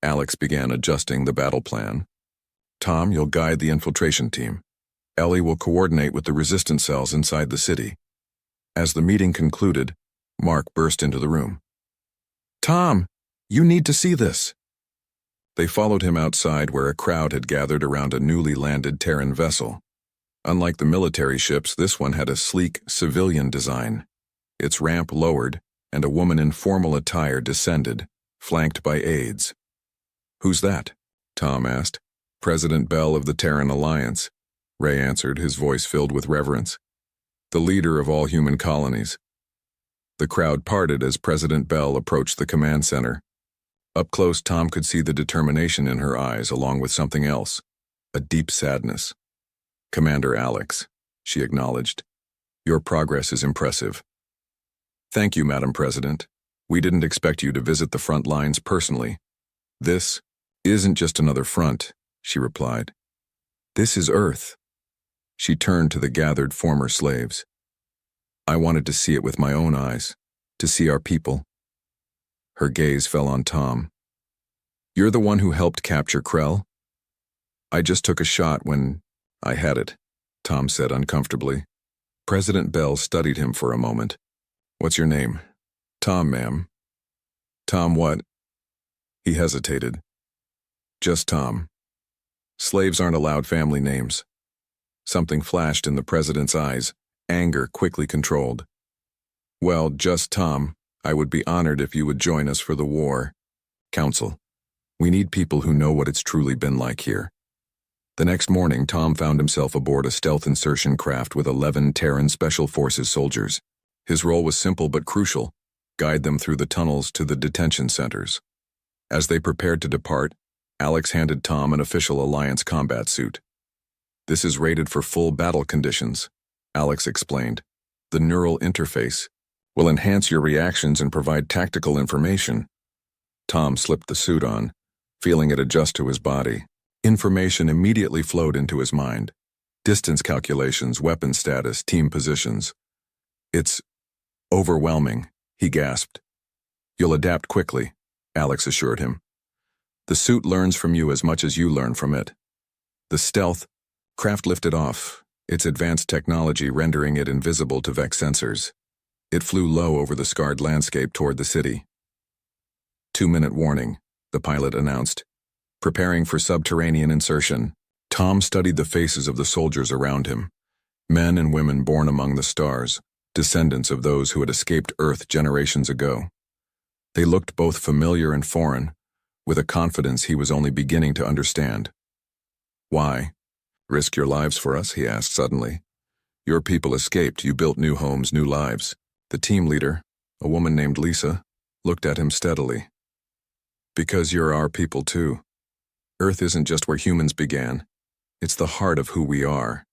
Alex began adjusting the battle plan. Tom, you'll guide the infiltration team. Ellie will coordinate with the resistance cells inside the city. As the meeting concluded, Mark burst into the room. Tom, you need to see this. They followed him outside where a crowd had gathered around a newly landed Terran vessel. Unlike the military ships, this one had a sleek civilian design. Its ramp lowered, and a woman in formal attire descended, flanked by aides. Who's that? Tom asked. President Bell of the Terran Alliance, Ray answered, his voice filled with reverence. The leader of all human colonies. The crowd parted as President Bell approached the command center. Up close, Tom could see the determination in her eyes, along with something else, a deep sadness. Commander Alex, she acknowledged. Your progress is impressive. Thank you, Madam President. We didn't expect you to visit the front lines personally. This isn't just another front, she replied. This is Earth. She turned to the gathered former slaves. I wanted to see it with my own eyes, to see our people. Her gaze fell on Tom. You're the one who helped capture Krell? I just took a shot when I had it, Tom said uncomfortably. President Bell studied him for a moment. What's your name? Tom, ma'am. Tom what? He hesitated. Just Tom. Slaves aren't allowed family names. Something flashed in the president's eyes, anger quickly controlled. Well, just Tom, I would be honored if you would join us for the war. Council, we need people who know what it's truly been like here. The next morning, Tom found himself aboard a stealth insertion craft with 11 Terran Special Forces soldiers. His role was simple but crucial: guide them through the tunnels to the detention centers. As they prepared to depart, Alex handed Tom an official Alliance combat suit. This is rated for full battle conditions, Alex explained. The neural interface will enhance your reactions and provide tactical information. Tom slipped the suit on, feeling it adjust to his body. Information immediately flowed into his mind. Distance calculations, weapon status, team positions. It's overwhelming, he gasped. You'll adapt quickly, Alex assured him. The suit learns from you as much as you learn from it. The stealth craft lifted off, its advanced technology rendering it invisible to Vex sensors. It flew low over the scarred landscape toward the city. 2-minute warning, the pilot announced. Preparing for subterranean insertion. Tom studied the faces of the soldiers around him, men and women born among the stars, descendants of those who had escaped Earth generations ago. They looked both familiar and foreign, with a confidence he was only beginning to understand. "Why? Risk your lives for us?" he asked suddenly. "Your people escaped, you built new homes, new lives." The team leader, a woman named Lisa, looked at him steadily. "Because you're our people too. Earth isn't just where humans began. It's the heart of who we are.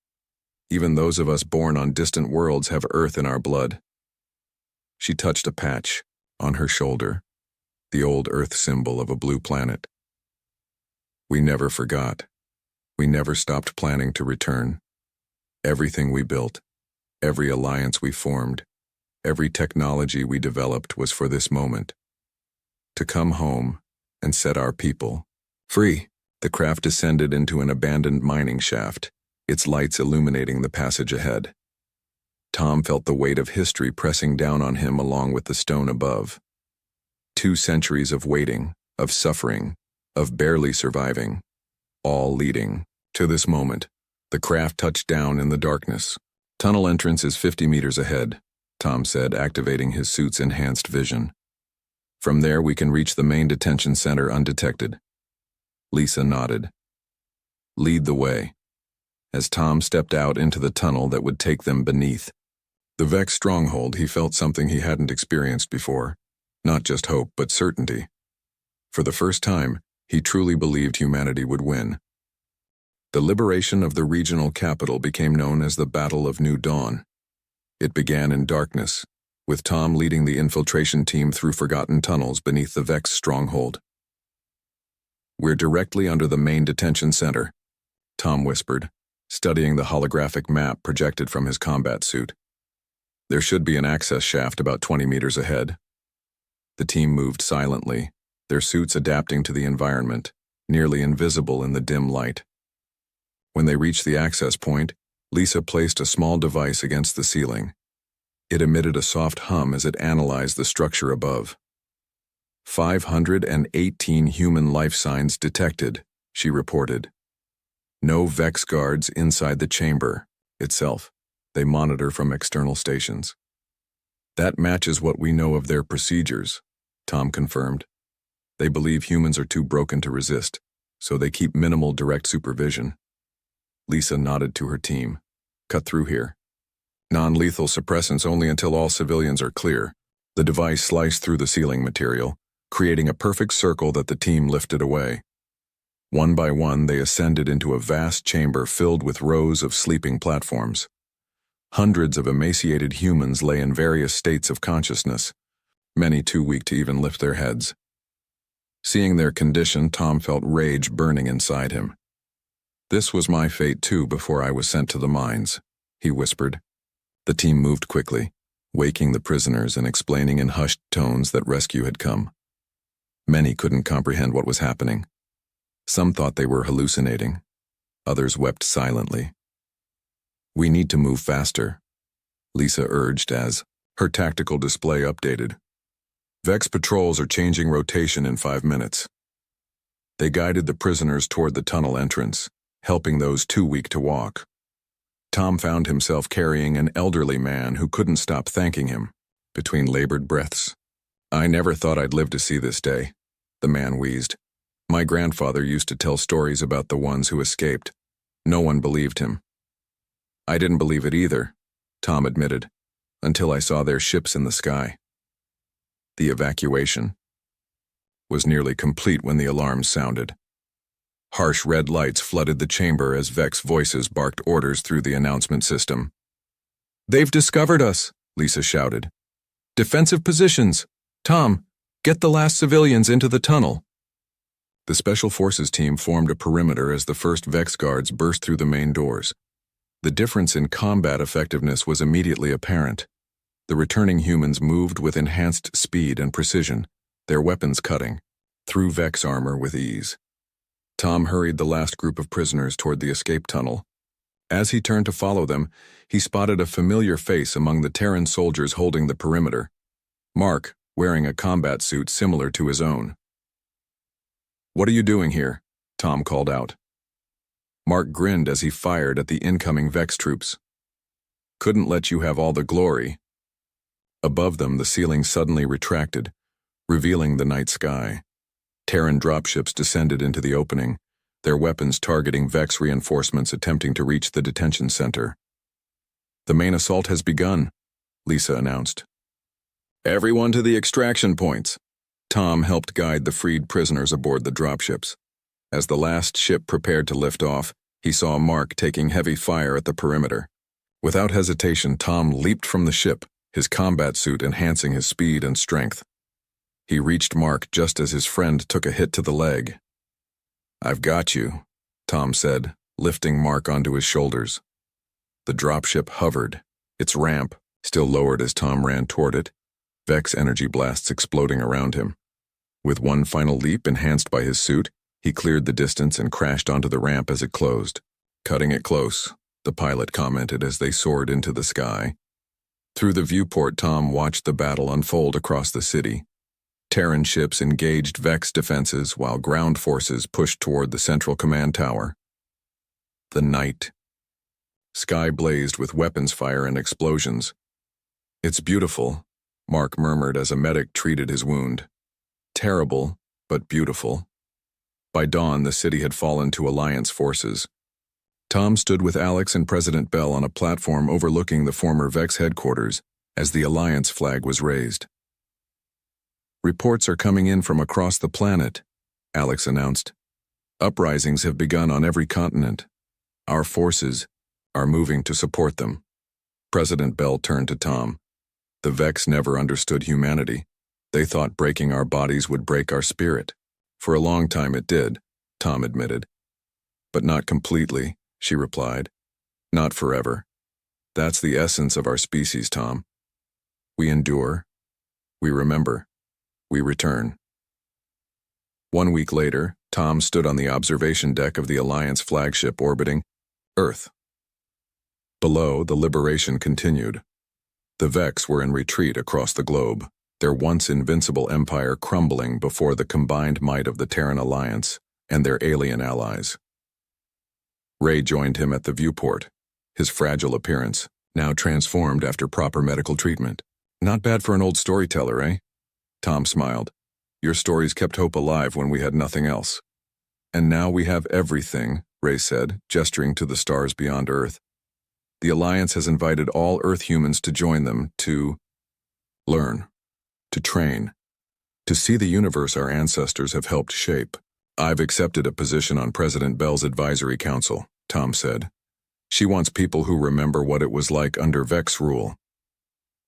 Even those of us born on distant worlds have Earth in our blood." She touched a patch on her shoulder, the old Earth symbol of a blue planet. "We never forgot. We never stopped planning to return. Everything we built, every alliance we formed, every technology we developed was for this moment. To come home and set our people free." The craft descended into an abandoned mining shaft, its lights illuminating the passage ahead. Tom felt the weight of history pressing down on him along with the stone above. 2 centuries of waiting, of suffering, of barely surviving, all leading to this moment. The craft touched down in the darkness. "Tunnel entrance is 50 meters ahead," Tom said, activating his suit's enhanced vision. "From there we can reach the main detention center undetected." Lisa nodded. "Lead the way," as Tom stepped out into the tunnel that would take them beneath. The Vex stronghold, he felt something he hadn't experienced before. Not just hope, but certainty. For the first time, he truly believed humanity would win. The liberation of the regional capital became known as the Battle of New Dawn. It began in darkness, with Tom leading the infiltration team through forgotten tunnels beneath the Vex stronghold. "We're directly under the main detention center," Tom whispered, studying the holographic map projected from his combat suit. "There should be an access shaft about 20 meters ahead." The team moved silently, their suits adapting to the environment, nearly invisible in the dim light. When they reached the access point, Lisa placed a small device against the ceiling. It emitted a soft hum as it analyzed the structure above. 518 human life signs detected, she reported. No Vex guards inside the chamber itself. They monitor from external stations. "That matches what we know of their procedures," Tom confirmed. "They believe humans are too broken to resist, so they keep minimal direct supervision." Lisa nodded to her team. "Cut through here. Non-lethal suppressants only until all civilians are clear." The device sliced through the ceiling material, creating a perfect circle that the team lifted away. One by one, they ascended into a vast chamber filled with rows of sleeping platforms. Hundreds of emaciated humans lay in various states of consciousness, many too weak to even lift their heads. Seeing their condition, Tom felt rage burning inside him. "This was my fate too before I was sent to the mines," he whispered. The team moved quickly, waking the prisoners and explaining in hushed tones that rescue had come. Many couldn't comprehend what was happening. Some thought they were hallucinating. Others wept silently. "We need to move faster," Lisa urged as her tactical display updated. "Vex patrols are changing rotation in 5 minutes." They guided the prisoners toward the tunnel entrance, helping those too weak to walk. Tom found himself carrying an elderly man who couldn't stop thanking him, between labored breaths. "I never thought I'd live to see this day," the man wheezed. "My grandfather used to tell stories about the ones who escaped. No one believed him." "I didn't believe it either," Tom admitted, "until I saw their ships in the sky." The evacuation was nearly complete when the alarms sounded. Harsh red lights flooded the chamber as Vex voices barked orders through the announcement system. "They've discovered us," Lisa shouted. "Defensive positions! Tom, get the last civilians into the tunnel." The Special Forces team formed a perimeter as the first Vex guards burst through the main doors. The difference in combat effectiveness was immediately apparent. The returning humans moved with enhanced speed and precision, their weapons cutting through Vex armor with ease. Tom hurried the last group of prisoners toward the escape tunnel. As he turned to follow them, he spotted a familiar face among the Terran soldiers holding the perimeter. Mark, wearing a combat suit similar to his own. "What are you doing here?" Tom called out. Mark grinned as he fired at the incoming Vex troops. "Couldn't let you have all the glory," Above them, the ceiling suddenly retracted, revealing the night sky. Terran dropships descended into the opening, their weapons targeting Vex reinforcements attempting to reach the detention center. "The main assault has begun," Lisa announced. "Everyone to the extraction points." Tom helped guide the freed prisoners aboard the dropships. As the last ship prepared to lift off, he saw Mark taking heavy fire at the perimeter. Without hesitation, Tom leaped from the ship, his combat suit enhancing his speed and strength. He reached Mark just as his friend took a hit to the leg. "I've got you," Tom said, lifting Mark onto his shoulders. The dropship hovered, its ramp still lowered as Tom ran toward it, Vex energy blasts exploding around him. With one final leap enhanced by his suit, he cleared the distance and crashed onto the ramp as it closed. "Cutting it close," the pilot commented as they soared into the sky. Through the viewport, Tom watched the battle unfold across the city. Terran ships engaged Vex defenses while ground forces pushed toward the central command tower. The night. Sky blazed with weapons fire and explosions. "It's beautiful," Mark murmured as a medic treated his wound. "Terrible, but beautiful." By dawn, the city had fallen to Alliance forces. Tom stood with Alex and President Bell on a platform overlooking the former Vex headquarters as the Alliance flag was raised. "Reports are coming in from across the planet," Alex announced. "Uprisings have begun on every continent. Our forces are moving to support them." President Bell turned to Tom. "The Vex never understood humanity. They thought breaking our bodies would break our spirit. For a long time it did," Tom admitted. "But not completely," she replied. "Not forever. That's the essence of our species, Tom. We endure. We remember. We return." 1 week later, Tom stood on the observation deck of the Alliance flagship orbiting Earth. Below, the liberation continued. The Vex were in retreat across the globe, their once invincible empire crumbling before the combined might of the Terran Alliance and their alien allies. Ray joined him at the viewport, his fragile appearance now transformed after proper medical treatment. "Not bad for an old storyteller, eh?" Tom smiled. "Your stories kept hope alive when we had nothing else." "And now we have everything," Ray said, gesturing to the stars beyond Earth. "The Alliance has invited all Earth humans to join them to learn, to train, to see the universe our ancestors have helped shape." "I've accepted a position on President Bell's advisory council," Tom said. "She wants people who remember what it was like under Vex rule."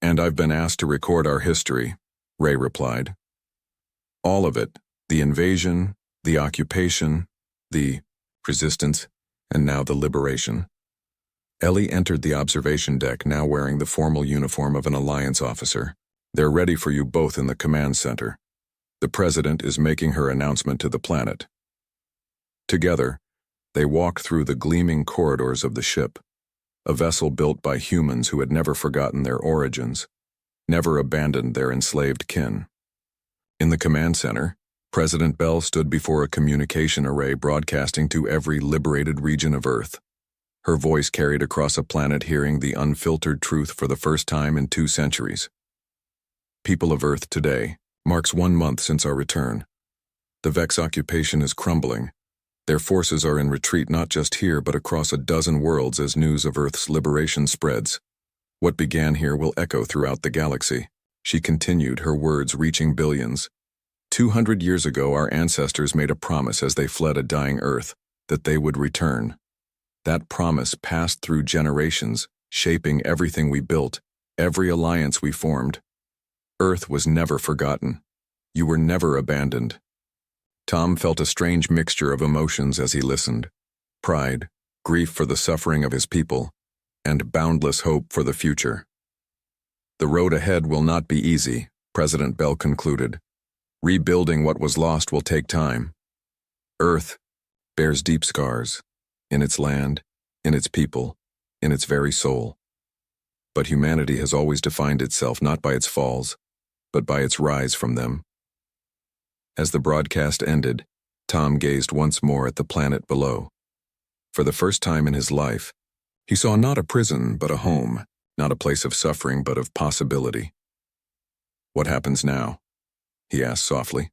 "And I've been asked to record our history," Ray replied. "All of it, the invasion, the occupation, the resistance, and now the liberation." Ellie entered the observation deck, now wearing the formal uniform of an Alliance officer. "They're ready for you both in the command center. The President is making her announcement to the planet." Together, they walked through the gleaming corridors of the ship, a vessel built by humans who had never forgotten their origins, never abandoned their enslaved kin. In the command center, President Bell stood before a communication array broadcasting to every liberated region of Earth. Her voice carried across a planet hearing the unfiltered truth for the first time in 2 centuries. "People of Earth, today marks 1 month since our return. The Vex occupation is crumbling. Their forces are in retreat not just here but across a dozen worlds as news of Earth's liberation spreads. What began here will echo throughout the galaxy." She continued, her words reaching billions. 200 years ago, our ancestors made a promise as they fled a dying Earth, that they would return. That promise passed through generations, shaping everything we built, every alliance we formed. Earth was never forgotten. You were never abandoned. Tom felt a strange mixture of emotions as he listened. Pride, grief for the suffering of his people, and boundless hope for the future. "The road ahead will not be easy," President Bell concluded. "Rebuilding what was lost will take time. Earth bears deep scars, in its land, in its people, in its very soul. But humanity has always defined itself not by its falls, but by its rise from them." As the broadcast ended, Tom gazed once more at the planet below. For the first time in his life, he saw not a prison but a home, not a place of suffering but of possibility. What happens now? He asked softly.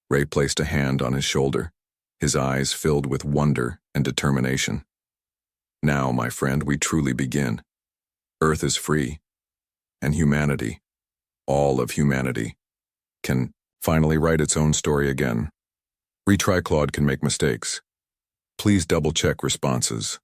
Ray placed a hand on his shoulder, his eyes filled with wonder and determination. Now, my friend, we truly begin. Earth is free, and humanity, all of humanity, can finally write its own story again. Retry Claude can make mistakes. Please double-check responses.